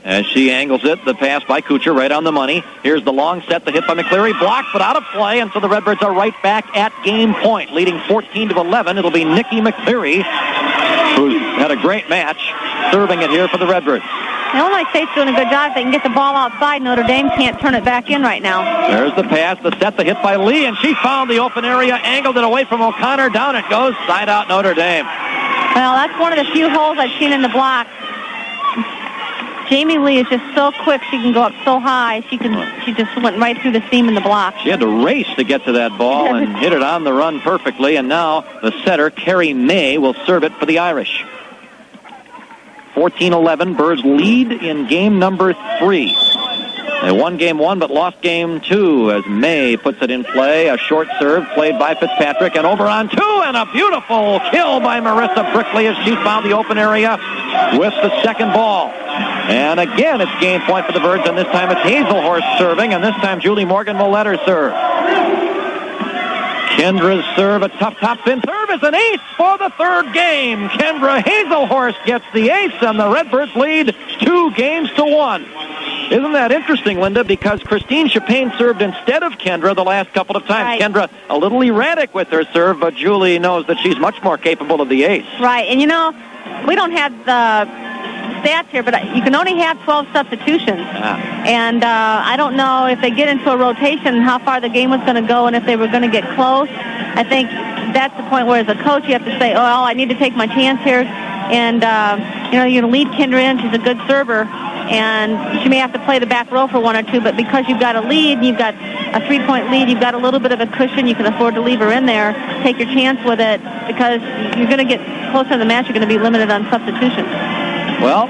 As she angles it, the pass by Kuchar right on the money. Here's the long set, the hit by McCleary, blocked but out of play, and so the Redbirds are right back at game point, leading 14-11. It'll be Nikki McCleary, who's had a great match, serving it here for the Redbirds. Illinois State's doing a good job. If they can get the ball outside, Notre Dame can't turn it back in right now. There's the pass, the set, the hit by Lee, and she found the open area, angled it away from O'Connor. Down it goes, side out Notre Dame. Well, that's one of the few holes I've seen in the block. Jamie Lee is just so quick. She can go up so high. She just went right through the seam in the block. She had to race to get to that ball and hit it on the run perfectly. And now the setter, Carrie May, will serve it for the Irish. 14-11. Birds lead in game number 3. They won game 1 but lost game 2 as May puts it in play. A short serve played by Fitzpatrick and over on 2, and a beautiful kill by Marissa Brickley as she found the open area with the second ball. And again, it's game point for the Birds, and this time it's Hazelhorst serving, and this time Julie Morgan will let her serve. Kendra's serve, a tough top spin serve, is an ace for the third game. Kendra Hazelhorst gets the ace, and the Redbirds lead 2-1. Isn't that interesting, Linda? Because Christine Chapin served instead of Kendra the last couple of times. Right. Kendra a little erratic with her serve, but Julie knows that she's much more capable of the ace. Right, and you know, we don't have the stats here, but you can only have 12 substitutions. And I don't know if they get into a rotation how far the game was going to go and if they were going to get close. I think that's the point where as a coach you have to say, oh, I need to take my chance here. And, you're going to lead Kendra in. She's a good server. And she may have to play the back row for 1 or 2, but because you've got a lead, you've got a 3-point lead, you've got a little bit of a cushion, you can afford to leave her in there, take your chance with it, because you're going to get closer to the match, you're going to be limited on substitutions. Well,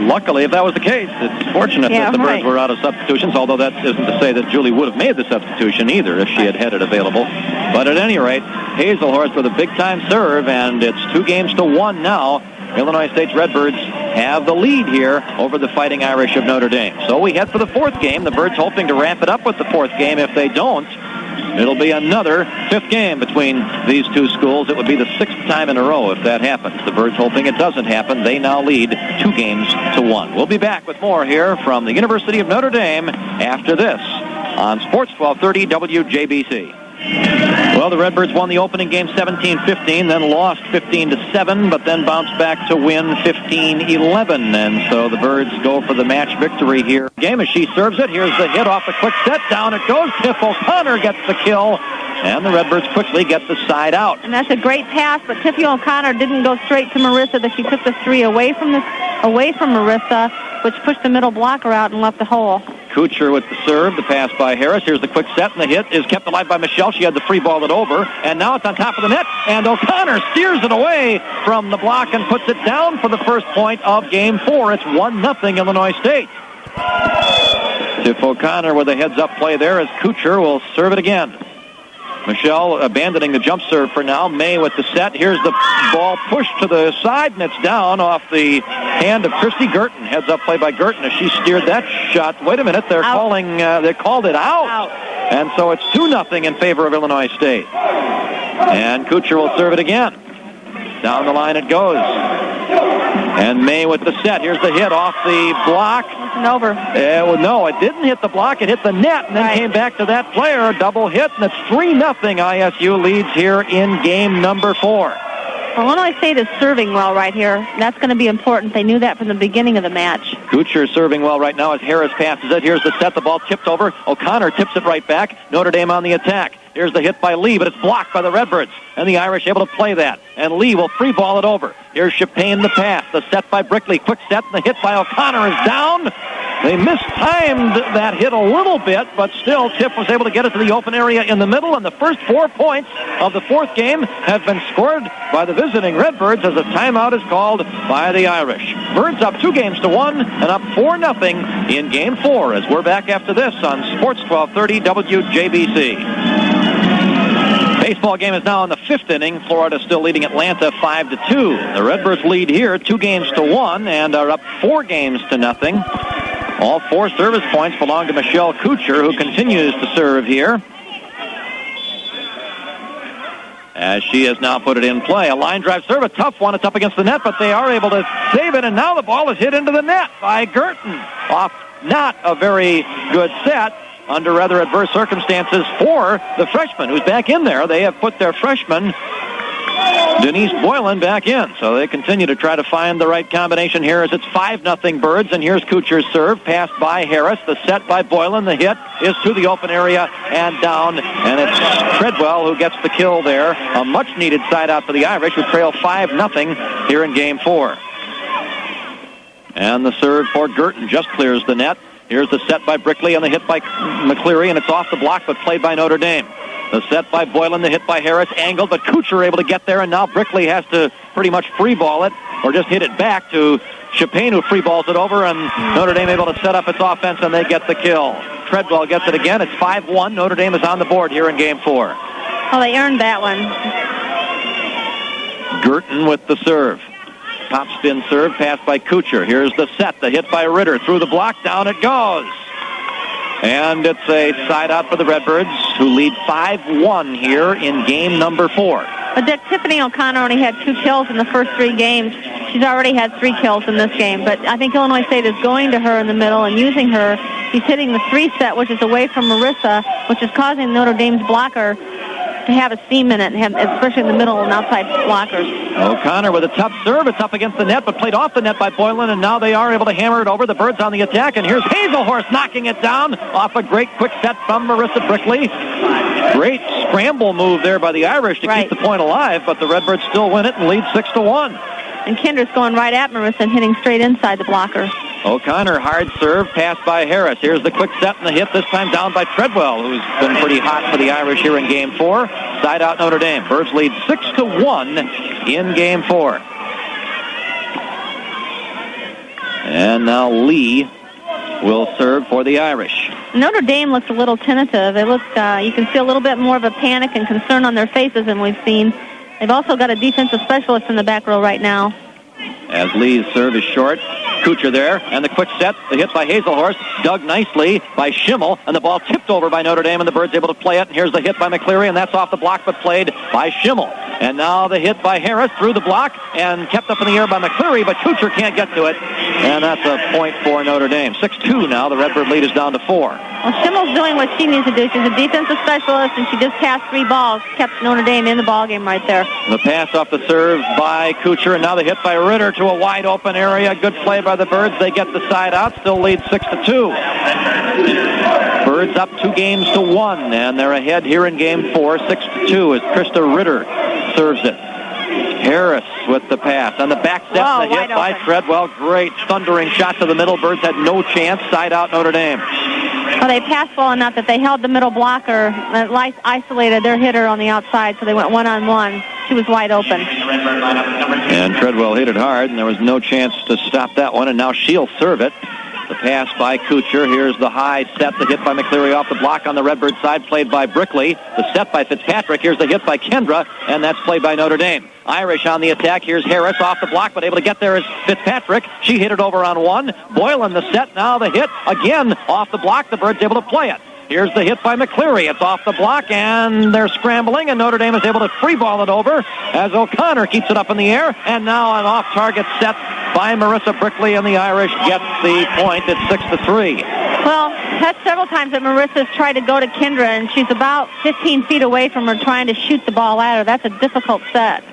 luckily, if that was the case, it's fortunate that the Birds were out of substitutions, although that isn't to say that Julie would have made the substitution either if she had had it available. But at any rate, Hazelhorst with a big-time serve, and it's 2-1 now. Illinois State's Redbirds have the lead here over the Fighting Irish of Notre Dame. So we head for the 4th game. The Birds hoping to wrap it up with the 4th game. If they don't, it'll be another 5th game between these two schools. It would be the 6th time in a row if that happens. The Birds hoping it doesn't happen. They now lead 2-1. We'll be back with more here from the University of Notre Dame after this on Sports 1230 WJBC. Well, the Redbirds won the opening game 17-15, then lost 15-7, but then bounced back to win 15-11. And so the Birds go for the match victory here. Game as she serves it. Here's the hit off the quick set. Down it goes. Tiff O'Connor gets the kill. And the Redbirds quickly get the side out. And that's a great pass, but Tiffy O'Connor didn't go straight to Marissa. That she took the 3 away from Marissa, which pushed the middle blocker out and left the hole. Kuchar with the serve, the pass by Harris. Here's the quick set, and the hit is kept alive by Michelle. She had the free ball it over, and now it's on top of the net, and O'Connor steers it away from the block and puts it down for the first point of Game 4. It's 1-0 Illinois State. Tiff O'Connor with a heads-up play there as Kuchar will serve it again. Michelle abandoning the jump serve for now. May with the set. Here's the ball pushed to the side, and it's down off the hand of Christy Girton. Heads up play by Girton as she steered that shot. Wait a minute, they called it out. And so it's 2-0 in favor of Illinois State. And Kuchar will serve it again. Down the line it goes. And May with the set. Here's the hit off the block. It's over. No, it didn't hit the block. It hit the net and then came back to that player. Double hit, and it's 3-0. ISU leads here in game number 4. Well, Illinois State is serving well right here. That's going to be important. They knew that from the beginning of the match. Kuchar serving well right now as Harris passes it. Here's the set. The ball tipped over. O'Connor tips it right back. Notre Dame on the attack. Here's the hit by Lee, but it's blocked by the Redbirds. And the Irish able to play that. And Lee will free ball it over. Here's Chapin the pass. The set by Brickley. Quick set, and the hit by O'Connor is down. They mistimed that hit a little bit, but still Tiff was able to get it to the open area in the middle. And the first 4 points of the 4th game have been scored by the visiting Redbirds as a timeout is called by the Irish. Birds up 2-1 and up 4-0 in game 4 as we're back after this on Sports 1230 WJBC. Baseball game is now in the 5th inning. Florida still leading Atlanta 5-2. The Redbirds lead here 2-1 and are up 4-0. All 4 service points belong to Michelle Kuchar, who continues to serve here. As she has now put it in play. A line drive serve, a tough one. It's up against the net, but they are able to save it, and now the ball is hit into the net by Girton. Off not a very good set under rather adverse circumstances for the freshman who's back in there. They have put their freshman, Denise Boylan, back in. So they continue to try to find the right combination here as it's 5-0 Birds. And here's Kuchar's serve, passed by Harris. The set by Boylan. The hit is to the open area and down. And it's Treadwell who gets the kill there. A much-needed side out for the Irish, who trail 5-0 here in game 4. And the serve for Girton just clears the net. Here's the set by Brickley and the hit by McCleary, and it's off the block, but played by Notre Dame. The set by Boylan, the hit by Harris, angled, but Kuchar able to get there, and now Brickley has to pretty much free ball it, or just hit it back to Chapin, who free balls it over, and Notre Dame able to set up its offense, and they get the kill. Treadwell gets it again. It's 5-1. Notre Dame is on the board here in game 4. Oh, they earned that one. Girton with the serve. Top spin serve, passed by Kuchar. Here's the set, the hit by Ritter. Through the block, down it goes. And it's a side out for the Redbirds, who lead 5-1 here in game number 4. But Tiffany O'Connor only had 2 kills in the first 3 games. She's already had 3 kills in this game. But I think Illinois State is going to her in the middle and using her. She's hitting the 3 set, which is away from Marissa, which is causing Notre Dame's blocker to have a seam in it, especially in the middle and outside blockers. O'Connor with a tough serve. It's up against the net, but played off the net by Boylan, and now they are able to hammer it over. The Birds on the attack, and here's Hazelhorst knocking it down off a great quick set from Marissa Brickley. Great scramble move there by the Irish to keep the point alive, but the Redbirds still win it and lead 6-1. And Kinder's going right at Marissa and hitting straight inside the blocker. O'Connor, hard serve, passed by Harris. Here's the quick set and the hit, this time down by Treadwell, who's been pretty hot for the Irish here in game 4. Side out Notre Dame. Birds lead 6-1 in game 4. And now Lee will serve for the Irish. Notre Dame looks a little tentative. It looks, you can see a little bit more of a panic and concern on their faces than we've seen. They've also got a defensive specialist in the back row right now. As Lee's serve is short, Kuchar there, and the quick set, the hit by Hazelhorst, dug nicely by Schimmel, and the ball tipped over by Notre Dame, and the Birds able to play it, and here's the hit by McCleary, and that's off the block, but played by Schimmel. And now the hit by Harris through the block, and kept up in the air by McCleary, but Kuchar can't get to it, and that's a point for Notre Dame. 6-2 now, the Redbird lead is down to 4. Well, Schimmel's doing what she needs to do. She's a defensive specialist, and she just passed 3 balls, kept Notre Dame in the ballgame right there. The pass off the serve by Kuchar, and now the hit by Ritter to a wide open area. Good play by the Birds. They get the side out, still lead 6-2. Birds up 2-1, and they're ahead here in game 4, 6-2, as Krista Ritter serves it. Harris with the pass. On the back step, the hit by Treadwell. Great thundering shot to the middle. Birds had no chance. Side out Notre Dame. Well, they passed well enough that they held the middle blocker and isolated their hitter on the outside, so they went one-on-one. She was wide open. And Treadwell hit it hard, and there was no chance to stop that one, and now she'll serve it. The pass by Kuchar. Here's the high set. The hit by McCleary off the block on the Redbird side, played by Brickley. The set by Fitzpatrick. Here's the hit by Kendra, and that's played by Notre Dame. Irish on the attack. Here's Harris off the block, but able to get there is Fitzpatrick. She hit it over on one. Boylan the set. Now the hit again off the block. The Birds able to play it. Here's the hit by McCleary. It's off the block, and they're scrambling, and Notre Dame is able to free ball it over as O'Connor keeps it up in the air, and now an off-target set by Marissa Brickley, and the Irish get the point. It's 6-3. Well, that's several times that Marissa's tried to go to Kendra, and she's about 15 feet away from her trying to shoot the ball at her. That's a difficult set.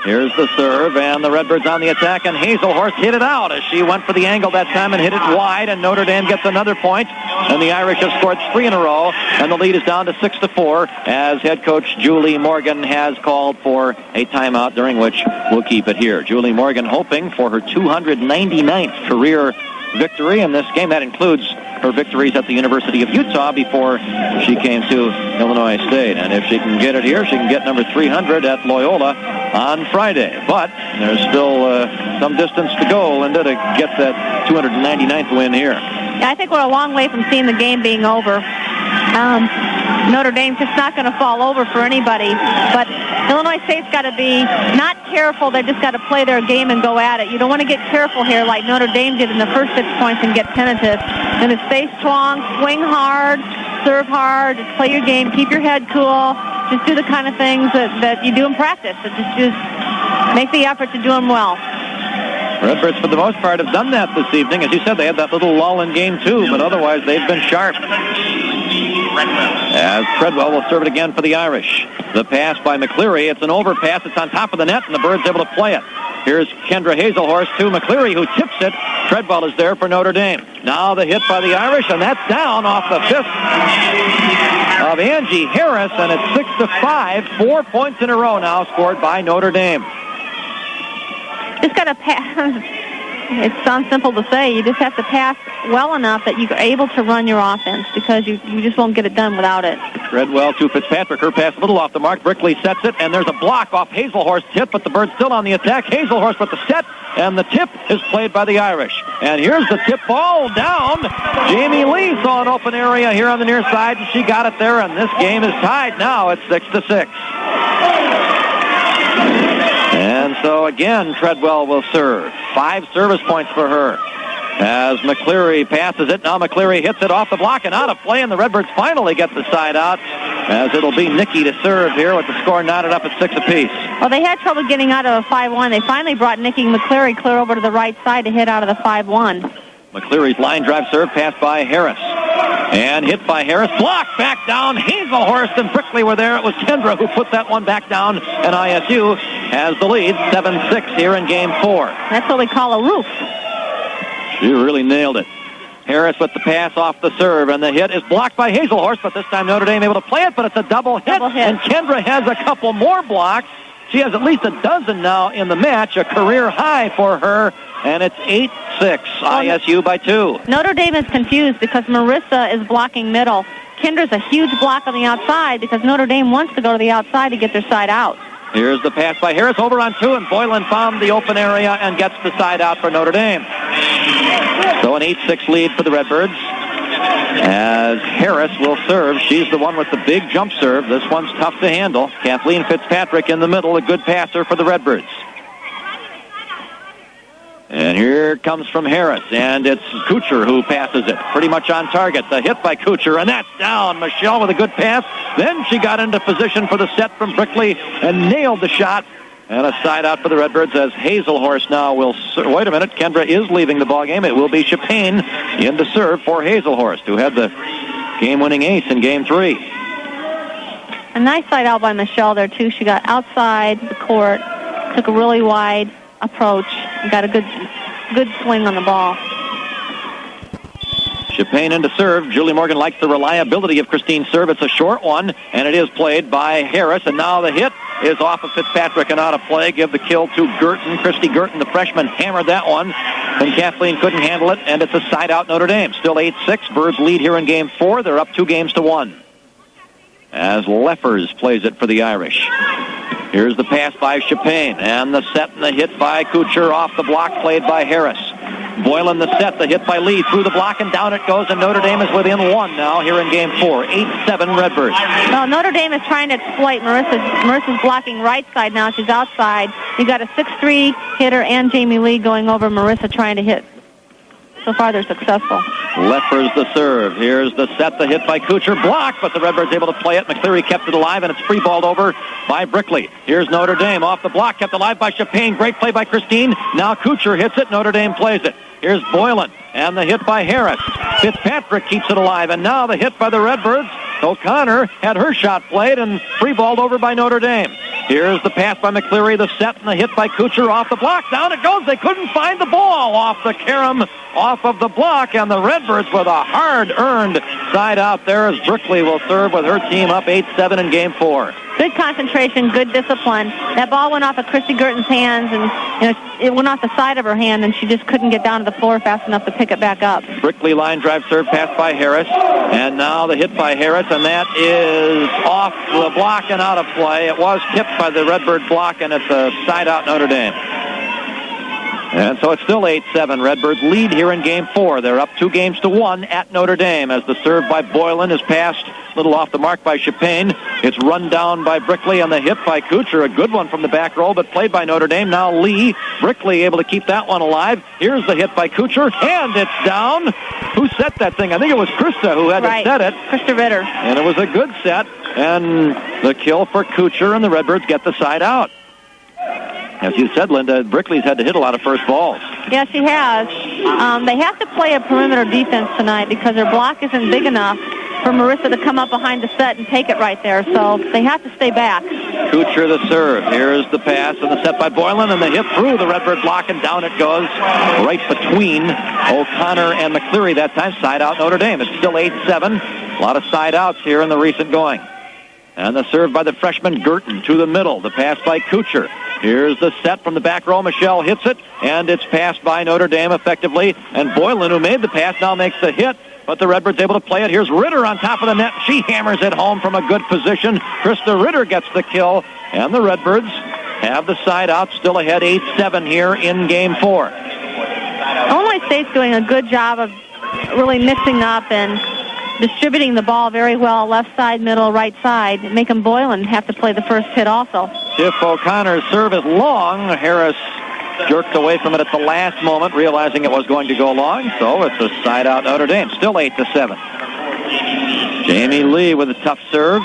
Here's the serve, and the Redbirds on the attack, and Hazelhorst hit it out as she went for the angle that time and hit it wide, and Notre Dame gets another point, and the Irish have scored 3 in a row, and the lead is down to 6-4 as head coach Julie Morgan has called for a timeout, during which we'll keep it here. Julie Morgan hoping for her 299th career victory in this game. That includes her victories at the University of Utah before she came to Illinois State. And if she can get it here, she can get number 300 at Loyola on Friday. But there's still some distance to go, Linda, to get that 299th win here. Yeah, I think we're a long way from seeing the game being over. Notre Dame's just not going to fall over for anybody. But Illinois State's got to be not careful. They've just got to play their game and go at it. You don't want to get careful here like Notre Dame did in the first 6 points and get tentative. And to stay strong, swing hard, serve hard, just play your game, keep your head cool. Just do the kind of things that you do in practice. So just make the effort to do them well. Redbirds, for the most part, have done that this evening. As you said, they had that little lull in game 2, but otherwise they've been sharp. As Treadwell will serve it again for the Irish. The pass by McCleary. It's an overpass. It's on top of the net, and the Birds able to play it. Here's Kendra Hazelhorst to McCleary, who tips it. Treadwell is there for Notre Dame. Now the hit by the Irish, and that's down off the fist of Angie Harris, and it's 6-5. 4 points in a row now scored by Notre Dame. Just got to pass. It sounds simple to say. You just have to pass well enough that you're able to run your offense, because you just won't get it done without it. Treadwell to Fitzpatrick. Her pass a little off the mark. Brickley sets it, and there's a block off Hazelhorst's tip, but the Birds still on the attack. Hazelhorst with the set, and the tip is played by the Irish. And here's the tip ball down. Jamie Lee saw an open area here on the near side, and she got it there, and this game is tied now at 6-6. And so again, Treadwell will serve. 5 service points for her. As McCleary passes it, now McCleary hits it off the block and out of play, and the Redbirds finally get the side out, as it'll be Nikki to serve here with the score knotted up at 6 apiece. Well, they had trouble getting out of a 5-1. They finally brought Nikki McCleary clear over to the right side to hit out of the 5-1. McCleary's line drive serve passed by Harris. And hit by Harris. Blocked back down. Hazelhorst and Brickley were there. It was Kendra who put that one back down. And ISU has the lead 7-6 here in game 4. That's what we call a roof. She really nailed it. Harris with the pass off the serve, and the hit is blocked by Hazelhorst, but this time Notre Dame able to play it, but it's a double hit. And Kendra has a couple more blocks. She has at least a dozen now in the match, a career high for her, and it's 8-6, ISU by 2. Notre Dame is confused because Marissa is blocking middle. Kendra's a huge block on the outside because Notre Dame wants to go to the outside to get their side out. Here's the pass by Harris over on 2, and Boylan found the open area and gets the side out for Notre Dame. So an 8-6 lead for the Redbirds. As Harris will serve. She's the one with the big jump serve. This one's tough to handle. Kathleen Fitzpatrick in the middle, a good passer for the Redbirds. And here comes from Harris, and it's Kuchar who passes it. Pretty much on target. The hit by Kuchar, and that's down. Michelle with a good pass. Then she got into position for the set from Brickley and nailed the shot. And a side out for the Redbirds as Hazelhorst now will serve. Wait a minute, Kendra is leaving the ballgame. It will be Chapin in to serve for Hazelhorst, who had the game-winning ace in Game 3. A nice side out by Michelle there, too. She got outside the court, took a really wide approach, and got a good swing on the ball. Chapin in to serve. Julie Morgan likes the reliability of Christine's serve. It's a short one, and it is played by Harris. And now the hit is off of Fitzpatrick and out of play. Give the kill to Girton. Christy Girton, the freshman, hammered that one. And Kathleen couldn't handle it, and it's a side out Notre Dame. Still 8-6. Birds lead here in Game 4. They're up 2-1. As Leffers plays it for the Irish. Here's the pass by Chapin, and the set and the hit by Kuchar off the block played by Harris. Boylan the set, the hit by Lee through the block, and down it goes, and Notre Dame is within 1 now here in Game 4. 8-7 Redbirds. Well, Notre Dame is trying to exploit Marissa. Marissa's blocking right side now. She's outside. You got a 6'3" hitter and Jamie Lee going over Marissa trying to hit. So far, they're successful. Leffers the serve. Here's the set, the hit by Kuchar. Blocked, but the Redbirds able to play it. McCleary kept it alive, and it's free-balled over by Brickley. Here's Notre Dame off the block, kept alive by Chapin. Great play by Christine. Now Kuchar hits it. Notre Dame plays it. Here's Boylan, and the hit by Harris. Fitzpatrick keeps it alive, and now the hit by the Redbirds. O'Connor had her shot played and free-balled over by Notre Dame. Here's the pass by McCleary, the set, and the hit by Kuchar off the block. Down it goes. They couldn't find the ball off the carom, off of the block, and the Redbirds with a hard-earned side out there as Brickley will serve with her team up 8-7 in Game 4. Good concentration, good discipline. That ball went off of Christy Girton's hands, and it went off the side of her hand, and she just couldn't get down to the floor fast enough to pick it back up. Brickley line drive serve pass by Harris, and now the hit by Harris, and that is off the block and out of play. It was tipped by the Redbird block, and it's a side out Notre Dame. And so it's still 8-7. Redbirds lead here in Game 4. They're up 2-1 at Notre Dame as the serve by Boylan is passed a little off the mark by Chapin. It's run down by Brickley, and the hit by Kuchar, a good one from the back row, but played by Notre Dame. Now Lee. Brickley able to keep that one alive. Here's the hit by Kuchar, and it's down. Who set that thing? I think it was Krista who had to set it. Krista Ritter. And it was a good set, and the kill for Kuchar, and the Redbirds get the side out. As you said, Linda, Brickley's had to hit a lot of first balls. Yeah, she has. They have to play a perimeter defense tonight because their block isn't big enough for Marissa to come up behind the set and take it right there. So they have to stay back. Kuchar the serve. Here's the pass and the set by Boylan, and the hit through the Redbird block, and down it goes right between O'Connor and McCleary that time. Side out Notre Dame. It's still 8-7. A lot of side outs here in the recent going. And the serve by the freshman Girton to the middle. The pass by Kuchar. Here's the set from the back row. Michelle hits it, and it's passed by Notre Dame effectively. And Boylan, who made the pass, now makes the hit, but the Redbirds able to play it. Here's Ritter on top of the net. She hammers it home from a good position. Krista Ritter gets the kill, and the Redbirds have the side out, still ahead 8-7 here in Game 4. Illinois State's doing a good job of really mixing up and distributing the ball very well, left side, middle, right side, making Boylan have to play the first hit also. Tiff O'Connor's serve is long. Harris jerked away from it at the last moment, realizing it was going to go long, so it's a side out Notre Dame. Still 8-7. Jamie Lee with a tough serve.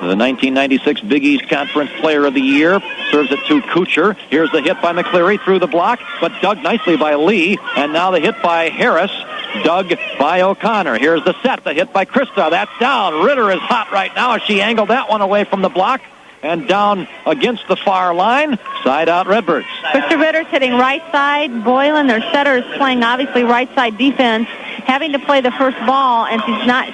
The 1996 Big East Conference Player of the Year serves it to Kuchar. Here's the hit by McCleary through the block, but dug nicely by Lee, and now the hit by Harris. Dug by O'Connor. Here's the set, the hit by Krista. That's down. Ritter is hot right now as she angled that one away from the block and down against the far line. Side out Redbirds. Krista Ritter's hitting right side. Boylan, their setter, is playing obviously right side defense, having to play the first ball, and she's not.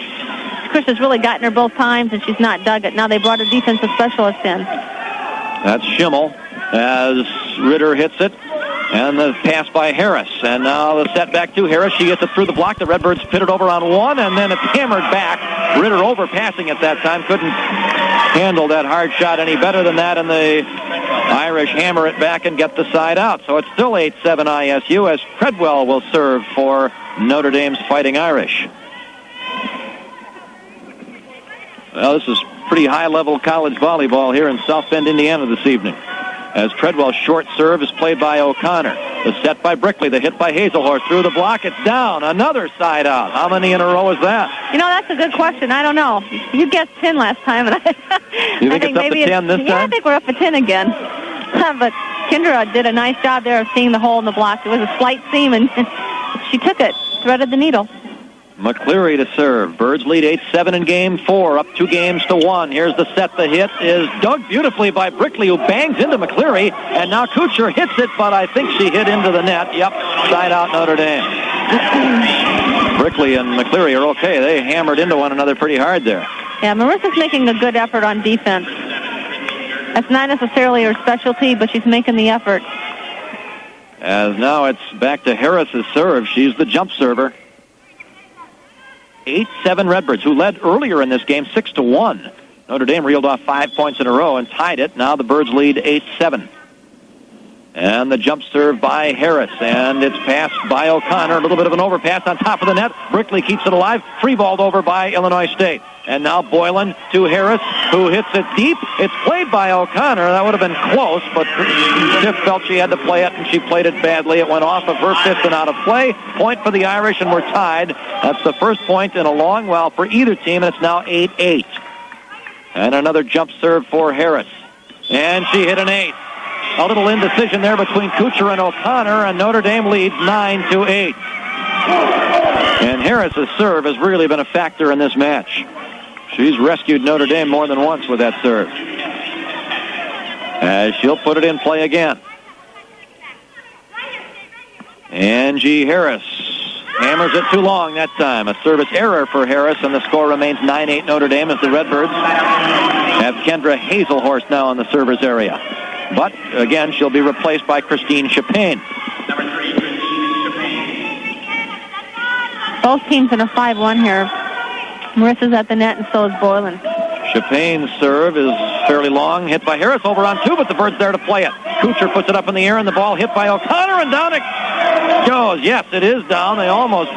Krista's really gotten her both times, and she's not dug it. Now they brought a defensive specialist in. That's Schimmel as Ritter hits it. And the pass by Harris. And now the set back to Harris. She gets it through the block. The Redbirds pit it over on one, and then it's hammered back. Ritter overpassing it that time. Couldn't handle that hard shot any better than that, and the Irish hammer it back and get the side out. So it's still 8-7 ISU as Treadwell will serve for Notre Dame's Fighting Irish. Well, this is pretty high-level college volleyball here in South Bend, Indiana this evening. As Treadwell's short serve is played by O'Connor. The set by Brickley, the hit by Hazelhorst through the block. It's down. Another side out. How many in a row is that? You know, that's a good question. I don't know. You guessed 10 last time. And You think it's up to 10 this time? Yeah, I think we're up to 10 again. But Kendra did a nice job there of seeing the hole in the block. It was a slight seam, and she took it, threaded the needle. McCleary to serve. Birds lead 8-7 in Game 4, up 2-1. Here's the set. The hit is dug beautifully by Brickley, who bangs into McCleary, and now Kuchar hits it, but I think she hit into the net. Yep, side out Notre Dame. Brickley and McCleary are okay. They hammered into one another pretty hard there. Yeah, Marissa's making a good effort on defense. That's not necessarily her specialty, but she's making the effort. As now it's back to Harris's serve. She's the jump server. 8-7 Redbirds, who led earlier in this game 6-1. Notre Dame reeled off 5 points in a row and tied it. Now the Birds lead 8-7. And the jump serve by Harris, and it's passed by O'Connor. A little bit of an overpass on top of the net. Brickley keeps it alive. Free-balled over by Illinois State. And now Boylan to Harris, who hits it deep. It's played by O'Connor. That would have been close, but Tiff felt she had to play it, and she played it badly. It went off of her fist and out of play. Point for the Irish, and we're tied. That's the first point in a long while for either team, and it's now 8-8. And another jump serve for Harris. And she hit an ace. A little indecision there between Kuchar and O'Connor, and Notre Dame leads 9-8. And Harris's serve has really been a factor in this match. She's rescued Notre Dame more than once with that serve. As she'll put it in play again. Angie Harris hammers it too long that time. A service error for Harris, and the score remains 9-8 Notre Dame as the Redbirds have Kendra Hazelhorst now in the servers area. But, again, she'll be replaced by Christine Chapin. Both teams in a 5-1 here. Marissa's at the net, and so is Boylan. Chapin's serve is fairly long, hit by Harris over on two, but the Bird's there to play it. Kuchar puts it up in the air, and the ball hit by O'Connor, and down it goes. Yes, it is down. They almost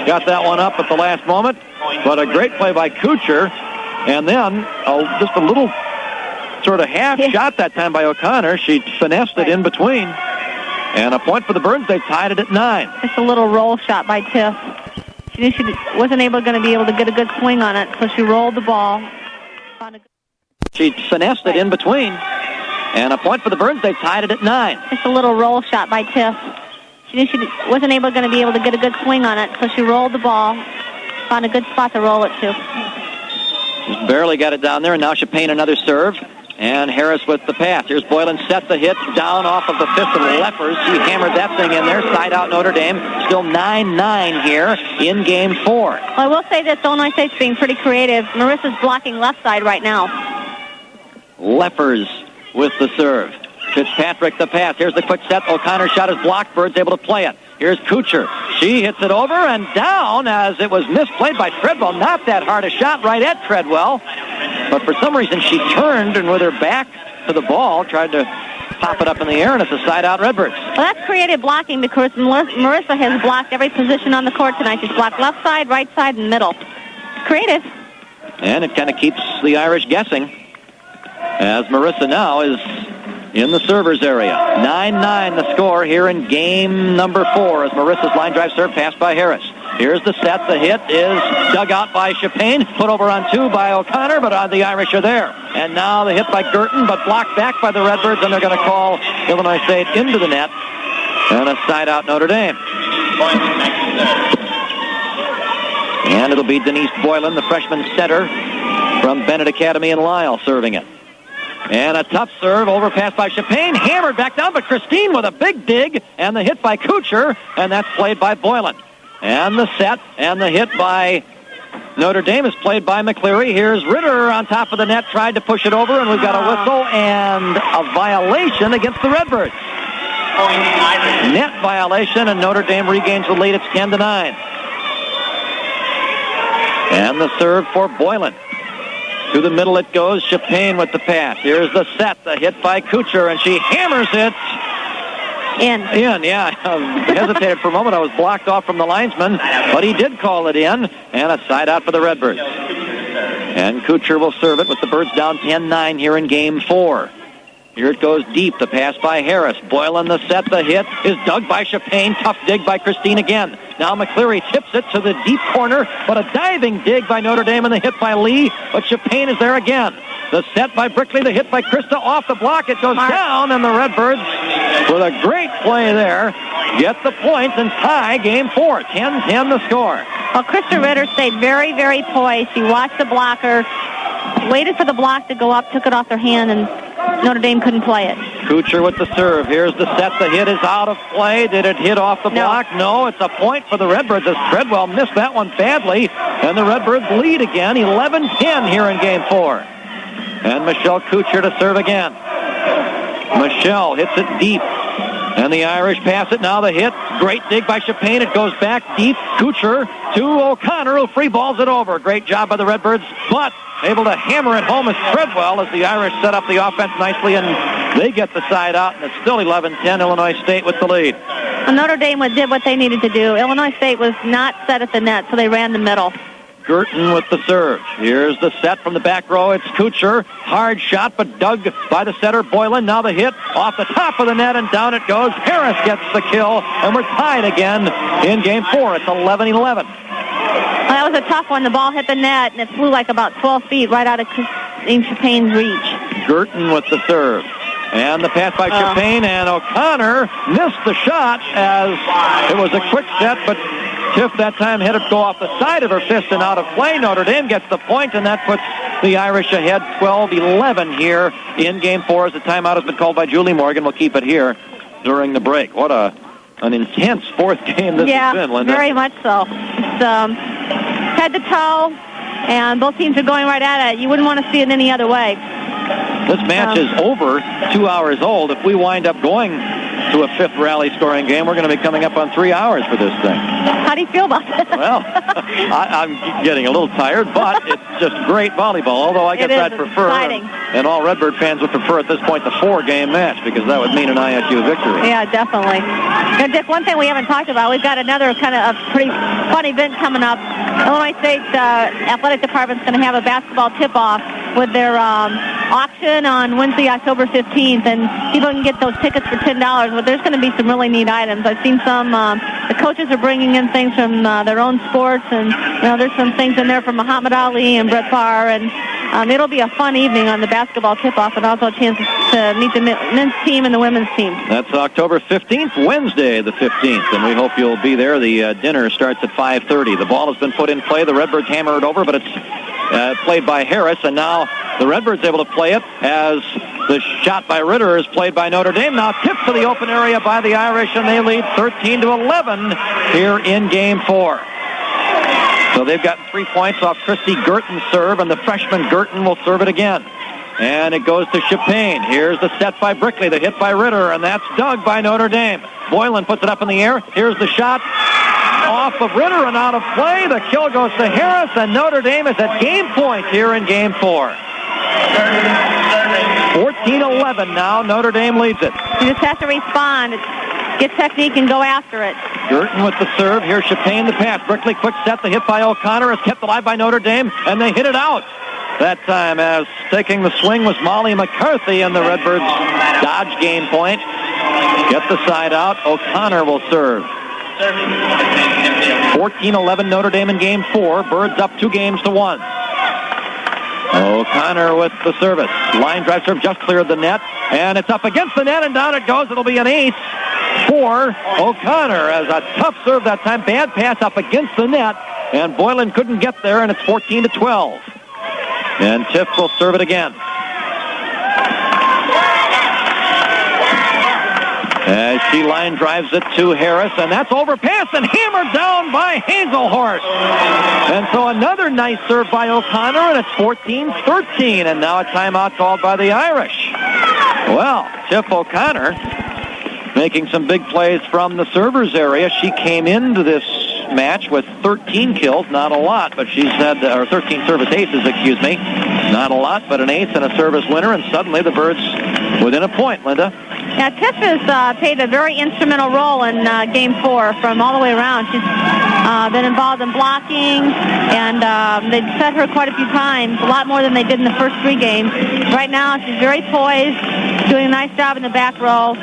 got that one up at the last moment, but a great play by Kuchar, and then just a little sort of half shot that time by O'Connor. She finessed it in between, and a point for the Birds. They tied it at 9. Just a little roll shot by Tiff. She knew she wasn't going to be able to get a good swing on it, so she rolled the ball. She finessed it in between, and a point for the Birds. They tied it at 9. Just a little roll shot by Tiff. She knew she wasn't going to be able to get a good swing on it, so she rolled the ball. Found a good spot to roll it to. Just barely got it down there, and now Chapin another serve. And Harris with the pass. Here's Boylan, set the hit down off of the fist of Leffers. She hammered that thing in there. Side out Notre Dame. Still 9-9 here in Game 4. Well, I will say this, Illinois State's being pretty creative. Marissa's blocking left side right now. Leffers with the serve. Fitzpatrick the pass. Here's the quick set. O'Connor shot is blocked. Bird's able to play it. Here's Kuchar. She hits it over and down as it was misplayed by Treadwell. Not that hard a shot right at Treadwell. But for some reason she turned and with her back to the ball tried to pop it up in the air, and it's a side-out Redbirds. Well, that's creative blocking because Marissa has blocked every position on the court tonight. She's blocked left side, right side, and middle. It's creative. And it kind of keeps the Irish guessing as Marissa now is in the servers area. 9-9 the score here in game number 4 as Marissa's line drive serve passed by Harris. Here's the set. The hit is dug out by Chapin. Put over on two by O'Connor, but the Irish are there. And now the hit by Girton, but blocked back by the Redbirds, and they're going to call Illinois State into the net. And a side out Notre Dame. And it'll be Denise Boylan, the freshman setter from Bennett Academy in Lisle, serving it. And a tough serve, overpass by Chapin, hammered back down, but Christine with a big dig, and the hit by Kuchar, and that's played by Boylan. And the set and the hit by Notre Dame is played by McCleary. Here's Ritter on top of the net, tried to push it over, and we've got a whistle and a violation against the Redbirds. Net violation, and Notre Dame regains the lead. It's 10-9. And the serve for Boylan. To the middle it goes. Chapin with the pass. Here's the set. The hit by Kuchar, and she hammers it. In, yeah. I hesitated for a moment. I was blocked off from the linesman, but he did call it in, and a side out for the Redbirds. And Kuchar will serve it with the Birds down 10-9 here in Game 4. Here it goes deep. The pass by Harris. Boylan the set. The hit is dug by Chapin. Tough dig by Christine again. Now McCleary tips it to the deep corner, but a diving dig by Notre Dame and the hit by Lee, but Chapin is there again. The set by Brickley, the hit by Krista off the block. It goes down, and the Redbirds, with a great play there, get the points and tie Game 4. 10-10 the score. Well, Krista Ritter stayed very, very poised. She watched the blocker, waited for the block to go up, took it off her hand, and Notre Dame couldn't play it. Kuchar with the serve. Here's the set. The hit is out of play. Did it hit off the block? No, it's a point for the Redbirds as Treadwell missed that one badly. And the Redbirds lead again, 11-10 here in Game 4. And Michelle Kuchar to serve again. Michelle hits it deep. And the Irish pass it. Now the hit. Great dig by Chapin. It goes back deep. Kuchar to O'Connor, who free balls it over. Great job by the Redbirds, but able to hammer it home as Treadwell as the Irish set up the offense nicely, and they get the side out, and it's still 11-10, Illinois State with the lead. Well, Notre Dame did what they needed to do. Illinois State was not set at the net, so they ran the middle. Girton with the serve. Here's the set from the back row. It's Kuchar. Hard shot, but dug by the setter, Boylan. Now the hit off the top of the net, and down it goes. Harris gets the kill, and we're tied again in Game 4. It's 11-11. That was a tough one. The ball hit the net, and it flew like about 12 feet right out of Christine Chapaigne's reach. Girton with the serve. And the pass by Chapaign, and O'Connor missed the shot as it was a quick set, but Tiff that time had it go off the side of her fist and out of play. Notre Dame gets the point, and that puts the Irish ahead 12-11 here in Game 4 as the timeout has been called by Julie Morgan. We'll keep it here during the break. What an intense fourth game this has been, Linda. Yeah, very much so. It's head to toe, and both teams are going right at it. You wouldn't want to see it any other way. This match is over 2 hours old. If we wind up going to a fifth rally scoring game, we're going to be coming up on 3 hours for this thing. How do you feel about it? Well, I'm getting a little tired, but it's just great volleyball, although I guess I'd prefer, and all Redbird fans would prefer at this point, the 4-game match, because that would mean an ISU victory. Yeah, definitely. And Dick, one thing we haven't talked about, we've got another kind of a pretty fun event coming up. Illinois State's athletic department's going to have a basketball tip-off with their auction on Wednesday, October 15th, and people can get those tickets for $10. But there's going to be some really neat items. I've seen some. The coaches are bringing in things from their own sports, and there's some things in there from Muhammad Ali and Brett Favre, and it'll be a fun evening on the basketball tip-off, and also a chance to meet the men's team and the women's team. That's October 15th, Wednesday the 15th, and we hope you'll be there. The dinner starts at 5:30. The ball has been put in play. The Redbirds hammer it over, but it's played by Harris, and now the Redbirds able to play it as the shot by Ritter is played by Notre Dame. Now tipped to the open area by the Irish, and they lead 13-11 here in Game 4. So they've gotten 3 points off Christy Girton's serve, and the freshman Girton will serve it again. And it goes to Chapaign. Here's the set by Brickley, the hit by Ritter, and that's dug by Notre Dame. Boylan puts it up in the air. Here's the shot off of Ritter and out of play. The kill goes to Harris, and Notre Dame is at game point here in Game 4. 14-11 now. Notre Dame leads it. You just have to respond. Get technique and go after it. Girton with the serve. Here's Chapaign the pass. Brickley quick set. The hit by O'Connor is kept alive by Notre Dame, and they hit it out. That time, as taking the swing was Molly McCarthy, and the Redbirds dodge game point. Get the side out. O'Connor will serve. 14-11 Notre Dame in Game 4. Birds up 2-1. O'Connor with the service. Line drive serve just cleared the net, and it's up against the net, and down it goes. It'll be an ace for O'Connor as a tough serve that time. Bad pass up against the net, and Boylan couldn't get there, and it's 14-12. And Tiff will serve it again. As she line drives it to Harris, and that's overpassed and hammered down by Hazelhorst. And so another nice serve by O'Connor, and it's 14-13, and now a timeout called by the Irish. Well, Tiff O'Connor making some big plays from the servers area. She came into this match with 13 kills, not a lot, but she's had, or 13 service aces, excuse me. Not a lot, but an ace and a service winner, and suddenly the Birds within a point, Linda. Yeah, Tiff has played a very instrumental role in Game 4 from all the way around. She's been involved in blocking, and they've set her quite a few times, a lot more than they did in the first 3 games. Right now, she's very poised, doing a nice job in the back row,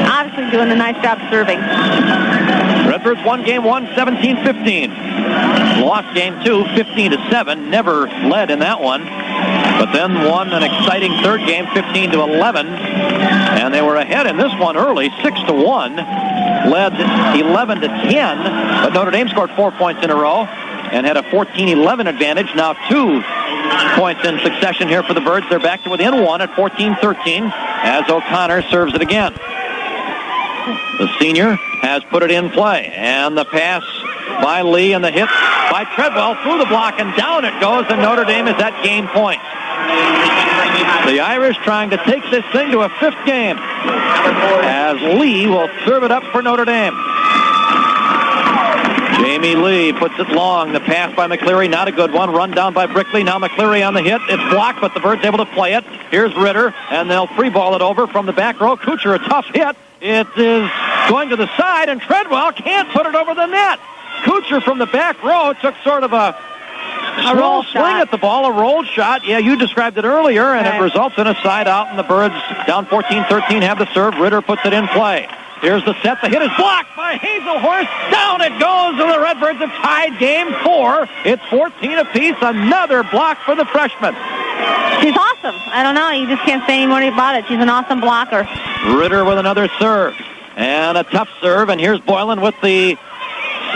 obviously doing a nice job serving. Redbirds won Game 1, 17-15. Lost Game 2, 15-7. Never led in that one, but then won an exciting third game, 15-11. And they were ahead in this one early, 6-1. Led 11-10, but Notre Dame scored 4 points in a row and had a 14-11 advantage. Now 2 points in succession here for the Birds. They're back to within 1 at 14-13 as O'Connor serves it again. The senior has put it in play, and the pass by Lee and the hit by Treadwell through the block, and down it goes, and Notre Dame is at game point. The Irish trying to take this thing to a 5th game as Lee will serve it up for Notre Dame. Jamie Lee puts it long. The pass by McCleary, not a good one. Run down by Brickley. Now McCleary on the hit. It's blocked, but the Birds able to play it. Here's Ritter, and they'll free ball it over from the back row. Kuchar, a tough hit. It is going to the side, and Treadwell can't put it over the net. Kuchar catcher from the back row took sort of a roll swing shot at the ball, a rolled shot. Yeah, you described it earlier, and it results in a side out, and the Birds down 14-13 have the serve. Ritter puts it in play. Here's the set. The hit is blocked by Hazelhorst. Down it goes, and the Redbirds have tied game 4. It's 14 apiece. Another block for the freshman. She's awesome. I don't know. You just can't say any more about it. She's an awesome blocker. Ritter with another serve. And a tough serve, and here's Boylan with the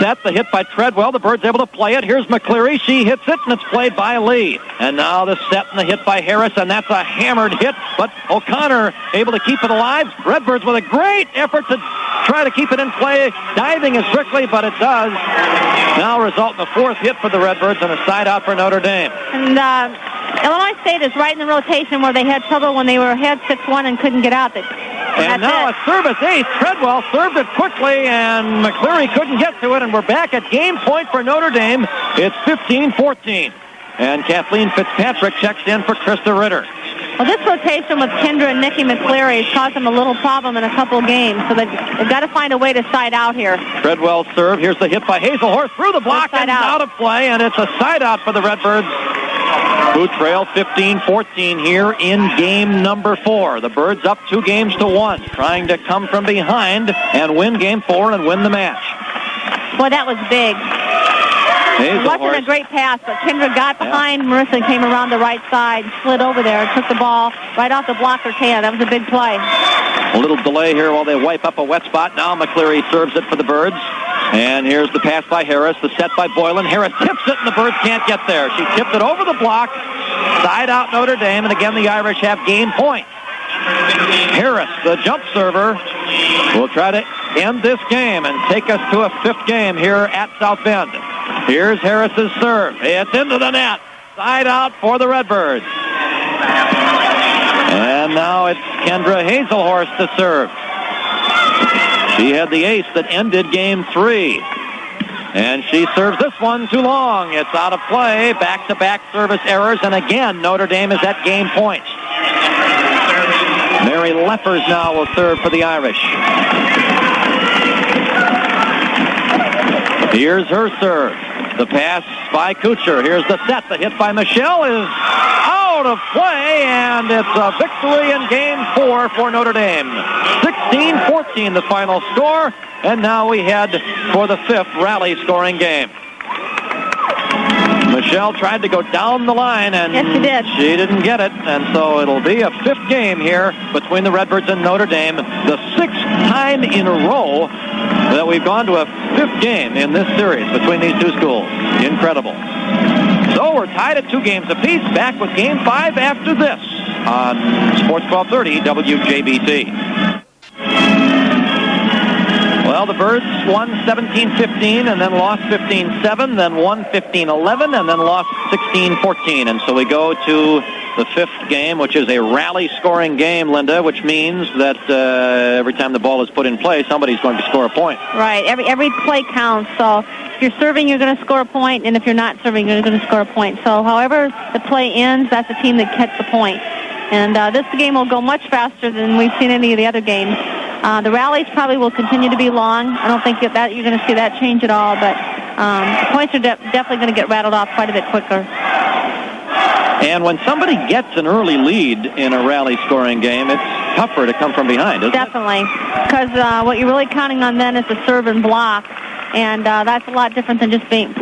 set. The hit by Treadwell. The Birds able to play it. Here's McCleary. She hits it, and it's played by Lee. And now the set and the hit by Harris, and that's a hammered hit. But O'Connor able to keep it alive. Redbirds with a great effort to try to keep it in play. Diving as quickly, but it does now result in the 4th hit for the Redbirds and a side out for Notre Dame. And Illinois State is right in the rotation where they had trouble when they were ahead 6-1 and couldn't get out. And now a service ace. Treadwell served it quickly, and McCleary couldn't get to it, and we're back at game point for Notre Dame. It's 15-14. And Kathleen Fitzpatrick checks in for Krista Ritter. Well, this rotation with Kendra and Nikki McCleary has caused them a little problem in a couple of games, so they've got to find a way to side out here. Treadwell serve. Here's the hit by Hazelhorst through the block and out of play, and it's a side out for the Redbirds, who trail 15-14 here in game number 4. The Birds up 2-1, trying to come from behind and win game 4 and win the match. Boy, that was big. It wasn't a great pass, but Kendra got behind Marissa and came around the right side, slid over there, took the ball right off the blocker's hand. That was a big play. A little delay here while they wipe up a wet spot. Now McCleary serves it for the Birds. And here's the pass by Harris, the set by Boylan. Harris tips it, and the Birds can't get there. She tipped it over the block, side out Notre Dame, and again the Irish have game point. Harris, the jump server, will try to end this game and take us to a 5th game here at South Bend. Here's Harris's serve. It's into the net. Side out for the Redbirds. And now it's Kendra Hazelhorst to serve. She had the ace that ended game 3. And she serves this one too long. It's out of play. Back-to-back service errors. And again, Notre Dame is at game point. Mary Leffers now will serve for the Irish. Here's her serve. The pass by Kuchar. Here's the set. The hit by Michelle is out of play, and it's a victory in game 4 for Notre Dame. 16-14 the final score, and now we head for the 5th rally scoring game. Michelle tried to go down the line, and yes, she did. She didn't get it, and so it'll be a 5th game here between the Redbirds and Notre Dame, the 6th time in a row that we've gone to a 5th game in this series between these two schools. Incredible. So we're tied at 2 games apiece. Back with game 5 after this on Sports 1230 WJBC. Well, the Birds won 17-15 and then lost 15-7, then won 15-11, and then lost 16-14. And so we go to the 5th game, which is a rally scoring game, Linda, which means that every time the ball is put in play, somebody's going to score a point. Right. Every play counts. So if you're serving, you're going to score a point, and if you're not serving, you're going to score a point. So however the play ends, that's the team that gets the point. And this game will go much faster than we've seen any of the other games. The rallies probably will continue to be long. I don't think that you're going to see that change at all, but the points are definitely going to get rattled off quite a bit quicker. And when somebody gets an early lead in a rally scoring game, it's tougher to come from behind, isn't it? Definitely, because what you're really counting on then is the serve and block, and that's a lot different than just playing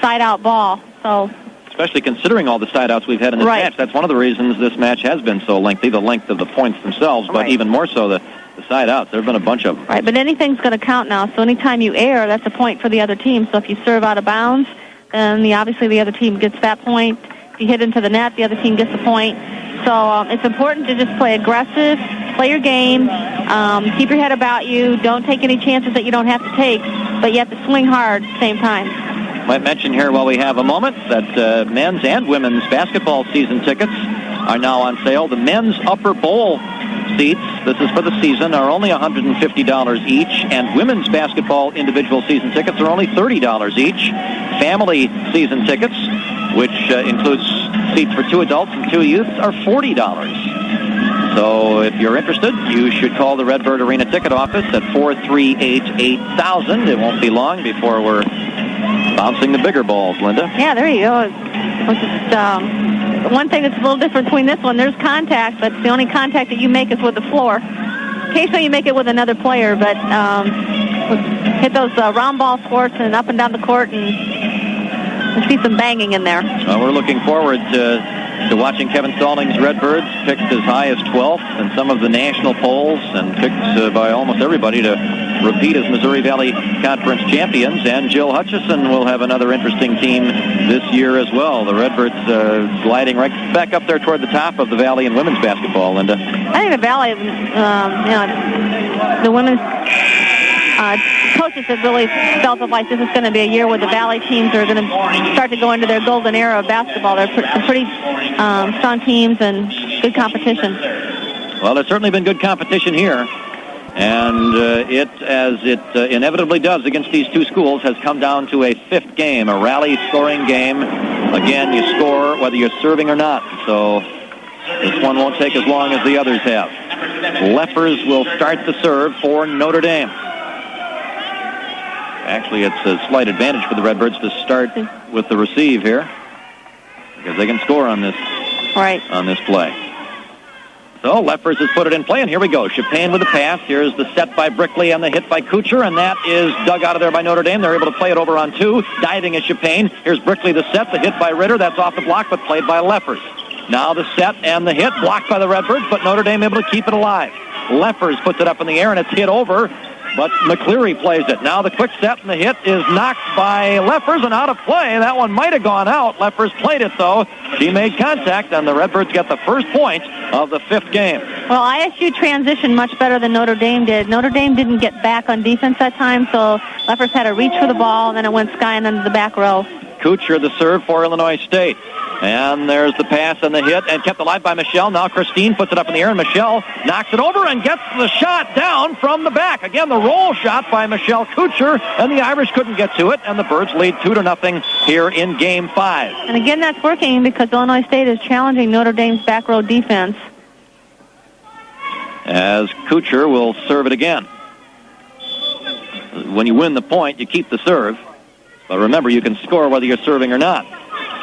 side-out ball. So, especially considering all the side-outs we've had in this match. That's one of the reasons this match has been so lengthy, the length of the points themselves, but even more so the side-outs. There have been a bunch of them. Right, but anything's going to count now, so anytime you err, that's a point for the other team. So if you serve out of bounds, then obviously the other team gets that point. If you hit into the net, the other team gets the point. So it's important to just play aggressive, play your game, keep your head about you, don't take any chances that you don't have to take, but you have to swing hard at the same time. Might mention here while we have a moment that men's and women's basketball season tickets are now on sale. The men's upper bowl seats, this is for the season, are only $150 each, and women's basketball individual season tickets are only $30 each. Family season tickets, which includes seats for 2 adults and 2 youths, are $40. So if you're interested, you should call the Redbird Arena ticket office at 438-8000. It won't be long before we're bouncing the bigger balls, Linda. Yeah, there you go. It's just, one thing that's a little different between this one, there's contact, but the only contact that you make is with the floor. Occasionally you make it with another player, but hit those round ball sports and up and down the court, and see some banging in there. Well, we're looking forward to watching Kevin Stallings' Redbirds picked as high as 12th in some of the national polls, and picked by almost everybody to repeat as Missouri Valley Conference champions. And Jill Hutchison will have another interesting team this year as well. The Redbirds sliding right back up there toward the top of the Valley in women's basketball, Linda. I think the Valley, the women's coaches have really felt like this is going to be a year where the Valley teams are going to start to go into their golden era of basketball. They're some pretty strong teams and good competition. Well, there's certainly been good competition here. And as it inevitably does against these two schools, has come down to a fifth game, a rally scoring game. Again, you score whether you're serving or not. So this one won't take as long as the others have. Leffers will start the serve for Notre Dame. Actually, it's a slight advantage for the Redbirds to start with the receive here, because they can score on this play. So Leffers has put it in play, and here we go. Chapin with the pass. Here's the set by Brickley and the hit by Kuchar, and that is dug out of there by Notre Dame. They're able to play it over on two. Diving is Chapin. Here's Brickley, the set, the hit by Ritter. That's off the block, but played by Leffers. Now the set and the hit blocked by the Redbirds, but Notre Dame able to keep it alive. Leffers puts it up in the air, and it's hit over, but McCleary plays it. Now the quick set and the hit is knocked by Leffers and out of play. That one might have gone out. Leffers played it, though. She made contact, and the Redbirds get the first point of the fifth game. Well, ISU transitioned much better than Notre Dame did. Notre Dame didn't get back on defense that time, so Leffers had to reach for the ball, and then it went skying under the back row. Kuchar the serve for Illinois State. And there's the pass and the hit, and kept alive by Michelle. Now Christine puts it up in the air, and Michelle knocks it over and gets the shot down from the back. Again, the roll shot by Michelle Kuchar, and the Irish couldn't get to it, and the Birds lead 2-0 here in Game 5. And again, that's working because Illinois State is challenging Notre Dame's back row defense. As Kuchar will serve it again. When you win the point, you keep the serve. But remember, you can score whether you're serving or not.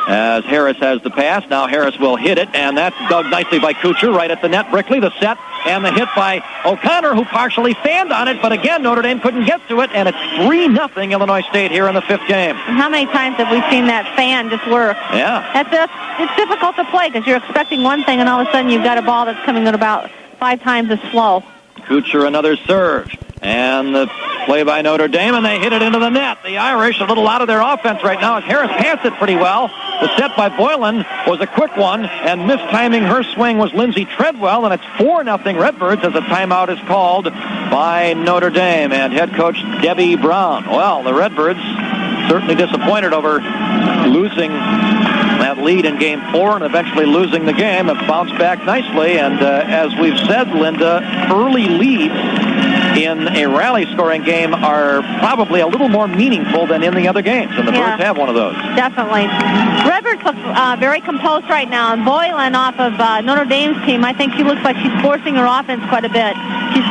As Harris has the pass, now Harris will hit it, and that's dug nicely by Kuchar right at the net. Brickley, the set, and the hit by O'Connor, who partially fanned on it, but again, Notre Dame couldn't get to it, and it's 3-0 Illinois State here in the fifth game. And how many times have we seen that fan just work? Yeah. It's difficult to play because you're expecting one thing, and all of a sudden you've got a ball that's coming at about 5 times as slow. Kuchar another serve. And the play by Notre Dame, and they hit it into the net. The Irish a little out of their offense right now as Harris passed it pretty well. The set by Boylan was a quick one, and mistiming her swing was Lindsay Treadwell, and it's 4-0 Redbirds as a timeout is called by Notre Dame and head coach Debbie Brown. Well, the Redbirds certainly disappointed over losing that lead in Game 4 and eventually losing the game. Have bounced back nicely, and as we've said, Linda, early leads in a rally scoring game are probably a little more meaningful than in the other games, and the Birds have one of those. Definitely. Redbirds look very composed right now, and Boylan off of Notre Dame's team, I think she looks like she's forcing her offense quite a bit. She's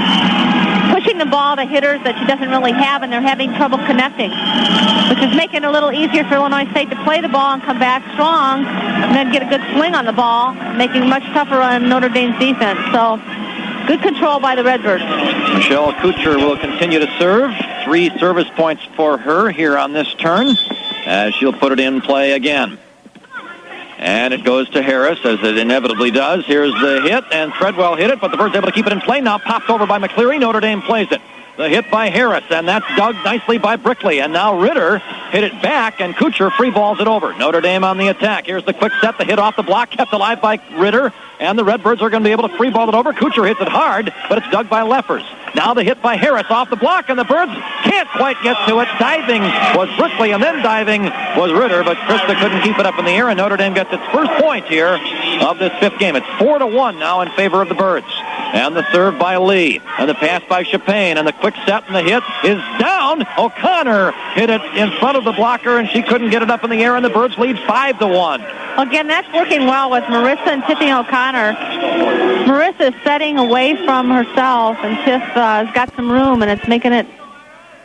pushing the ball to hitters that she doesn't really have, and they're having trouble connecting, which is making it a little easier for Illinois State to play the ball and come back strong and then get a good swing on the ball, making it much tougher on Notre Dame's defense. So good control by the Redbirds. Michelle Kuchar will continue to serve. 3 service points for her here on this turn, as she'll put it in play again. And it goes to Harris, as it inevitably does. Here's the hit, and Treadwell hit it, but the Birds able to keep it in play. Now popped over by McCleary. Notre Dame plays it. The hit by Harris, and that's dug nicely by Brickley. And now Ritter hit it back, and Kuchar free balls it over. Notre Dame on the attack. Here's the quick set, the hit off the block, kept alive by Ritter, and the Redbirds are going to be able to free ball it over. Kuchar hits it hard, but it's dug by Leffers. Now the hit by Harris off the block, and the Birds can't quite get to it. Diving was Brickley, and then diving was Ritter, but Krista couldn't keep it up in the air, and Notre Dame gets its first point here of this fifth game. It's 4-1 now in favor of the Birds. And the serve by Lee, and the pass by Chapin, and the quick set and the hit is down. O'Connor hit it in front of the blocker, and she couldn't get it up in the air, and the Birds lead 5-1. Again, that's working well with Marissa and Tiffany O'Connor. Marissa is setting away from herself, and Tiff has got some room, and it's making it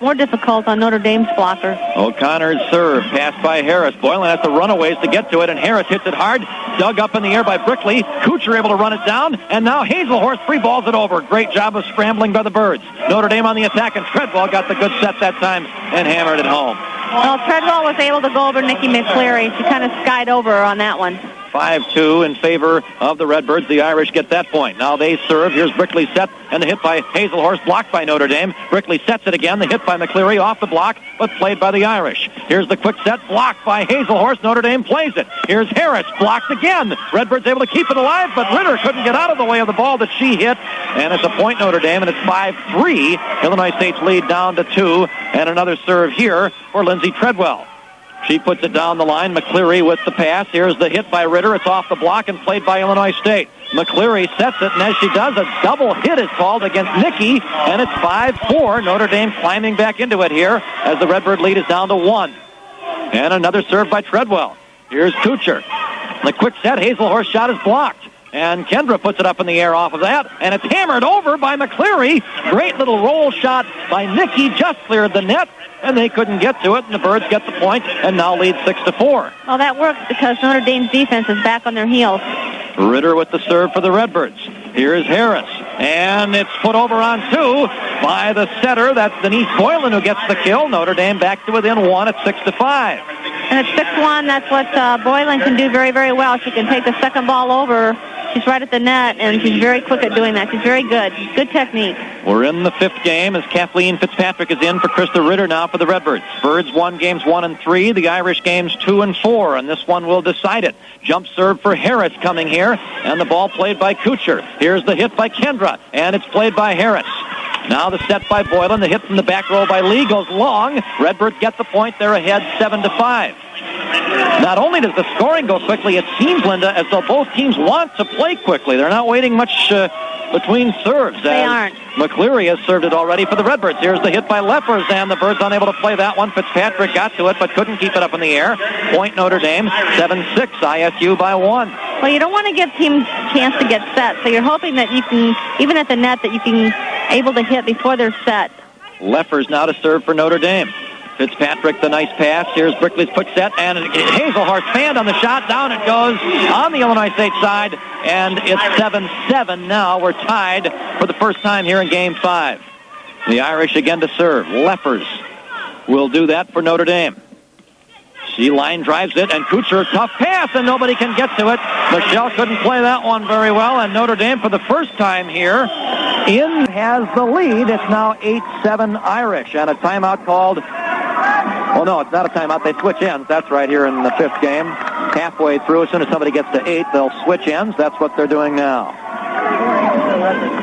more difficult on Notre Dame's blocker. O'Connor's serve, passed by Harris. Boylan has to run away to get to it, and Harris hits it hard. Dug up in the air by Brickley. Kuchar able to run it down, and now Hazelhorst free balls it over. Great job of scrambling by the Birds. Notre Dame on the attack, and Treadwell got the good set that time and hammered it home. Well, Treadwell was able to go over Nikki McCleary. She kind of skied over her on that one. 5-2 in favor of the Redbirds. The Irish get that point. Now they serve. Here's Brickley's set, and the hit by Hazelhorst blocked by Notre Dame. Brickley sets it again. The hit by McCleary off the block, but played by the Irish. Here's the quick set, blocked by Hazelhorst. Notre Dame plays it. Here's Harris, blocked again. Redbirds able to keep it alive, but Ritter couldn't get out of the way of the ball that she hit, and it's a point Notre Dame, and it's 5-3. Illinois State's lead down to 2, and another serve here for Lindsay Treadwell. She puts it down the line. McCleary with the pass. Here's the hit by Ritter. It's off the block and played by Illinois State. McCleary sets it, and as she does, a double hit is called against Nikki, and it's 5-4. Notre Dame climbing back into it here as the Redbird lead is down to 1. And another serve by Treadwell. Here's Kuchar. The quick set, Hazelhorst shot is blocked. And Kendra puts it up in the air off of that, and it's hammered over by McCleary. Great little roll shot by Nikki, just cleared the net, and they couldn't get to it, and the Birds get the point, and now lead 6-4. Well, that works because Notre Dame's defense is back on their heels. Ritter with the serve for the Redbirds. Here's Harris, and it's put over on 2 by the setter. That's Denise Boylan who gets the kill. Notre Dame back to within 1 at 6-5. And it's 6-1. That's what Boylan can do very, very well. She can take the second ball over. She's right at the net, and she's very quick at doing that. She's very good. Good technique. We're in the 5th game as Kathleen Fitzpatrick is in for Krista Ritter now for the Redbirds. Birds won games 1 and 3. The Irish games 2 and 4, and this one will decide it. Jump serve for Harris coming here, and the ball played by Kuchar. Here's the hit by Kendra, and it's played by Harris. Now the set by Boylan. The hit from the back row by Lee goes long. Redbirds get the point. They're ahead 7-5. Not only does the scoring go quickly, it seems, Linda, as though both teams want to play quickly. They're not waiting much between serves. They aren't. McCleary has served it already for the Redbirds. Here's the hit by Leffers, and the Birds unable to play that one. Fitzpatrick got to it, but couldn't keep it up in the air. Point Notre Dame, 7-6, ISU by 1. Well, you don't want to give teams a chance to get set, so you're hoping that you can, even at the net, that you can able to hit before they're set. Leffers now to serve for Notre Dame. Fitzpatrick, the nice pass. Here's Brickley's quick set, and Hazelhorst fanned on the shot. Down it goes on the Illinois State side, and it's 7-7 now. We're tied for the first time here in Game 5. The Irish again to serve. Leffers will do that for Notre Dame. She line drives it, and Kuchar, tough pass, and nobody can get to it. Michelle couldn't play that one very well, and Notre Dame, for the first time here, has the lead. It's now 8-7 Irish, and a timeout called. Well, no, it's not a timeout. They switch ends. That's right here in the 5th game. Halfway through, as soon as somebody gets to 8, they'll switch ends. That's what they're doing now.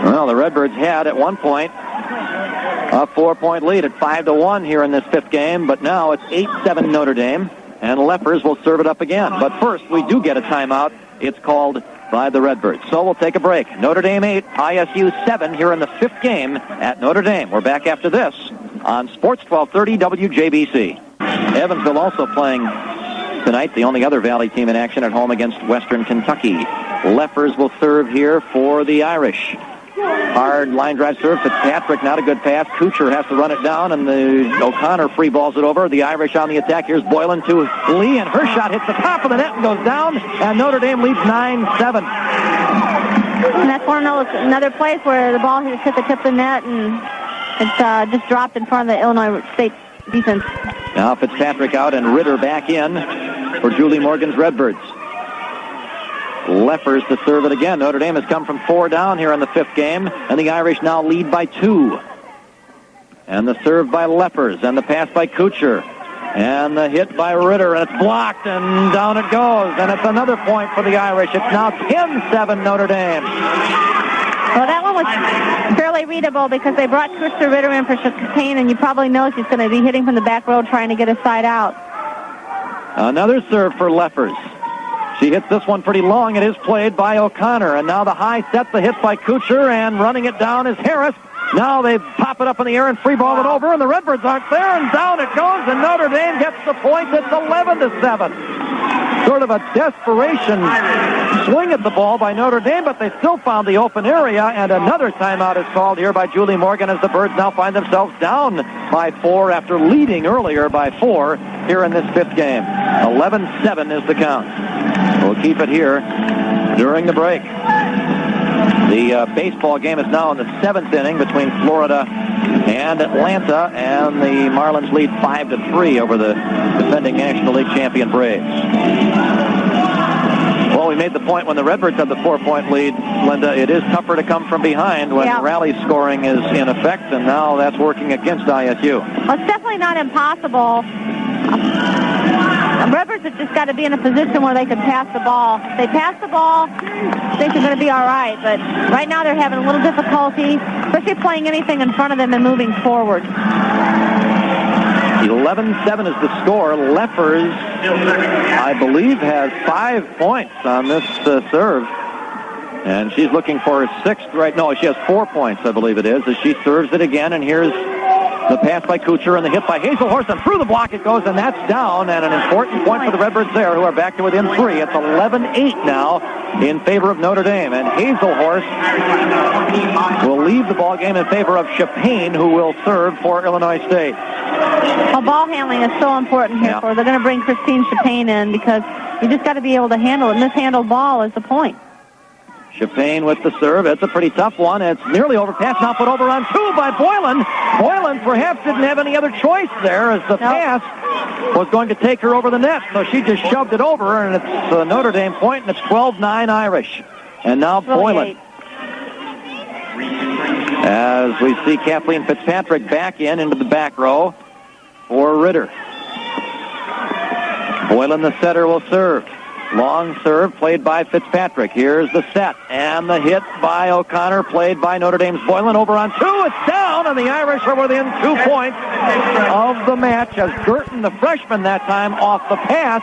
Well, the Redbirds had at one point a 4-point lead at 5-1 here in this 5th game, but now it's 8-7 Notre Dame, and Leffers will serve it up again. But first, we do get a timeout. It's called by the Redbirds. So we'll take a break. Notre Dame 8, ISU 7 here in the 5th game at Notre Dame. We're back after this on Sports 1230 WJBC. Evansville also playing tonight, the only other Valley team in action at home against Western Kentucky. Leffers will serve here for the Irish. Hard line drive serve. Fitzpatrick, not a good pass. Kuchar has to run it down, and the O'Connor free balls it over. The Irish on the attack. Here's Boylan to Lee, and her shot hits the top of the net and goes down, and Notre Dame leads 9-7. And that's another place where the ball hit the tip of the net, and it's just dropped in front of the Illinois State defense. Now Fitzpatrick out, and Ritter back in for Julie Morgan's Redbirds. Leffers to serve it again. Notre Dame has come from 4 down here in the 5th game, and the Irish now lead by 2. And the serve by Leffers, and the pass by Kuchar, and the hit by Ritter, and it's blocked, and down it goes, and it's another point for the Irish. It's now 10-7 Notre Dame. Well, that one was fairly readable because they brought Krista Ritter in for Chicane, and you probably know she's going to be hitting from the back row trying to get a side out. Another serve for Leffers. She hits this one pretty long. It is played by O'Connor. And now the high set, the hit by Kuchar, and running it down is Harris. Now they pop it up in the air and free ball it over, and the Redbirds aren't there, and down it goes, and Notre Dame gets the point. It's 11-7. sort of a desperation swing at the ball by Notre Dame, but they still found the open area, and another timeout is called here by Julie Morgan as the Birds now find themselves down by 4 after leading earlier by 4 here in this 5th game. 11-7 is the count. We'll keep it here during the break. The baseball game is now in the 7th inning between Florida and Atlanta, and the Marlins lead 5-3 over the defending National League champion Braves. Well, we made the point when the Redbirds had the 4-point lead, Linda. It is tougher to come from behind when rally scoring is in effect, and now that's working against ISU. Well, it's definitely not impossible. The Redbirds have just got to be in a position where they can pass the ball. If they pass the ball, I think they're going to be all right. But right now they're having a little difficulty, especially playing anything in front of them and moving forward. 11-7 is the score. Leffers, I believe, has 5 points on this serve. And she's looking for her 6th right. No, she has 4 points, I believe it is, as she serves it again. And here's the pass by Kucher and the hit by Hazelhorst, and through the block it goes, and that's down, and an important point for the Redbirds there, who are back to within 3. It's 11-8 now in favor of Notre Dame, and Hazelhorst will leave the ball game in favor of Chapin, who will serve for Illinois State. Well, ball handling is so important here. They're going to bring Christine Chapin in because you just got to be able to handle it. Mishandled ball is the point. Chapin with the serve. It's a pretty tough one. It's nearly overpassed. Now put over on 2 by Boylan. Boylan perhaps didn't have any other choice there, as the pass was going to take her over the net. So she just shoved it over, and it's a Notre Dame point, and it's 12-9 Irish. And now Boylan. As we see Kathleen Fitzpatrick back into the back row for Ritter. Boylan, the setter, will serve. Long serve played by Fitzpatrick. Here's the set, and the hit by O'Connor played by Notre Dame's Boylan over on 2. It's down, and the Irish are within 2 points of the match as Girton, the freshman that time, off the pass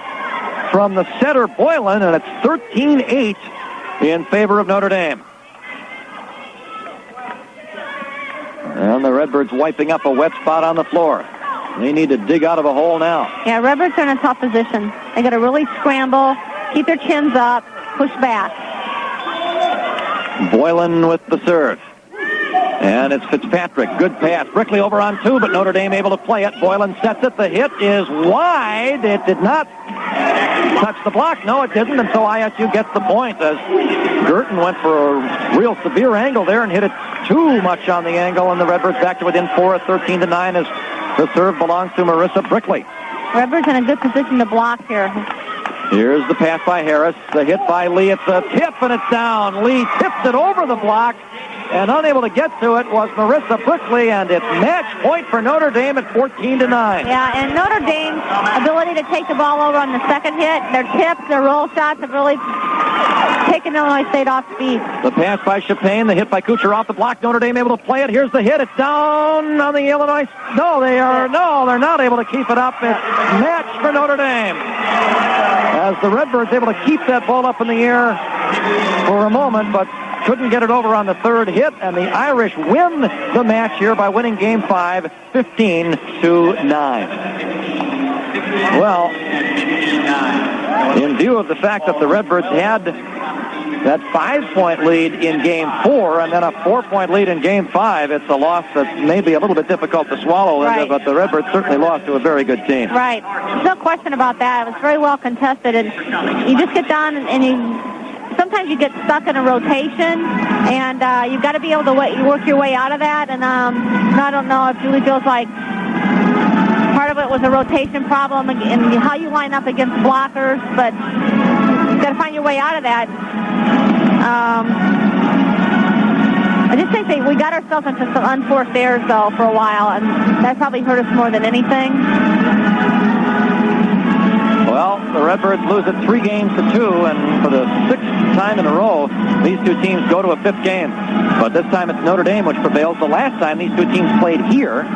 from the setter Boylan, and it's 13-8 in favor of Notre Dame. And the Redbirds wiping up a wet spot on the floor. They need to dig out of a hole now. Yeah, Redbirds are in a tough position. They got to really scramble, keep their chins up, push back. Boylan with the serve. And it's Fitzpatrick. Good pass. Brickley over on 2, but Notre Dame able to play it. Boylan sets it. The hit is wide. It did not touch the block. No, it didn't, and so ISU gets the point as Girton went for a real severe angle there and hit it too much on the angle, and the Redbirds back to within 4 at 13-9 as the serve belongs to Marissa Brickley. Redbirds in a good position to block here. Here's the pass by Harris. The hit by Lee. It's a tip, and it's down. Lee tips it over the block, and unable to get to it was Marissa Brickley, and it's match point for Notre Dame at 14-9. Yeah, and Notre Dame's ability to take the ball over on the second hit, their tips, their roll shots have really taken Illinois State off speed. The pass by Chapin, the hit by Kucher off the block. Notre Dame able to play it. Here's the hit. It's down on the Illinois. They're not able to keep it up. It's match for Notre Dame. As the Redbirds able to keep that ball up in the air for a moment, but couldn't get it over on the third hit, and the Irish win the match here by winning Game 5, 15-9. Well, in view of the fact that the Redbirds had that 5-point lead in Game 4 and then a 4-point lead in Game 5, it's a loss that may be a little bit difficult to swallow, Linda, but the Redbirds certainly lost to a very good team. Right. There's no question about that. It was very well contested, and you just get down and sometimes you get stuck in a rotation, and you've got to be able to work your way out of that. And I don't know if Julie feels like part of it was a rotation problem and how you line up against blockers, but you've got to find your way out of that. I just think we got ourselves into some unforced errors, though, for a while, and that probably hurt us more than anything. Well, the Redbirds lose it 3-2, and for the 6th time in a row, these two teams go to a 5th game. But this time it's Notre Dame which prevails. The last time these two teams played here,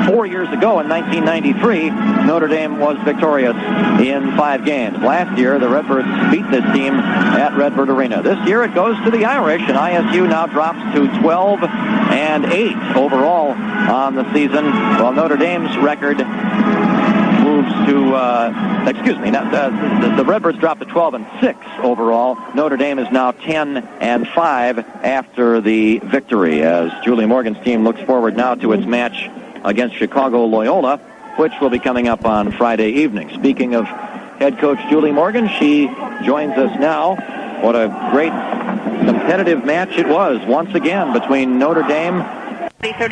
4 years ago in 1993, Notre Dame was victorious in 5 games. Last year, the Redbirds beat this team at Redbird Arena. This year it goes to the Irish, and ISU now drops to 12-8 overall on the season, while Notre Dame's record moves the Redbirds dropped to 12-6 overall. Notre Dame is now 10-5 after the victory, as Julie Morgan's team looks forward now to its match against Chicago Loyola, which will be coming up on Friday evening. Speaking of head coach Julie Morgan, she joins us now. What a great competitive match it was once again between Notre Dame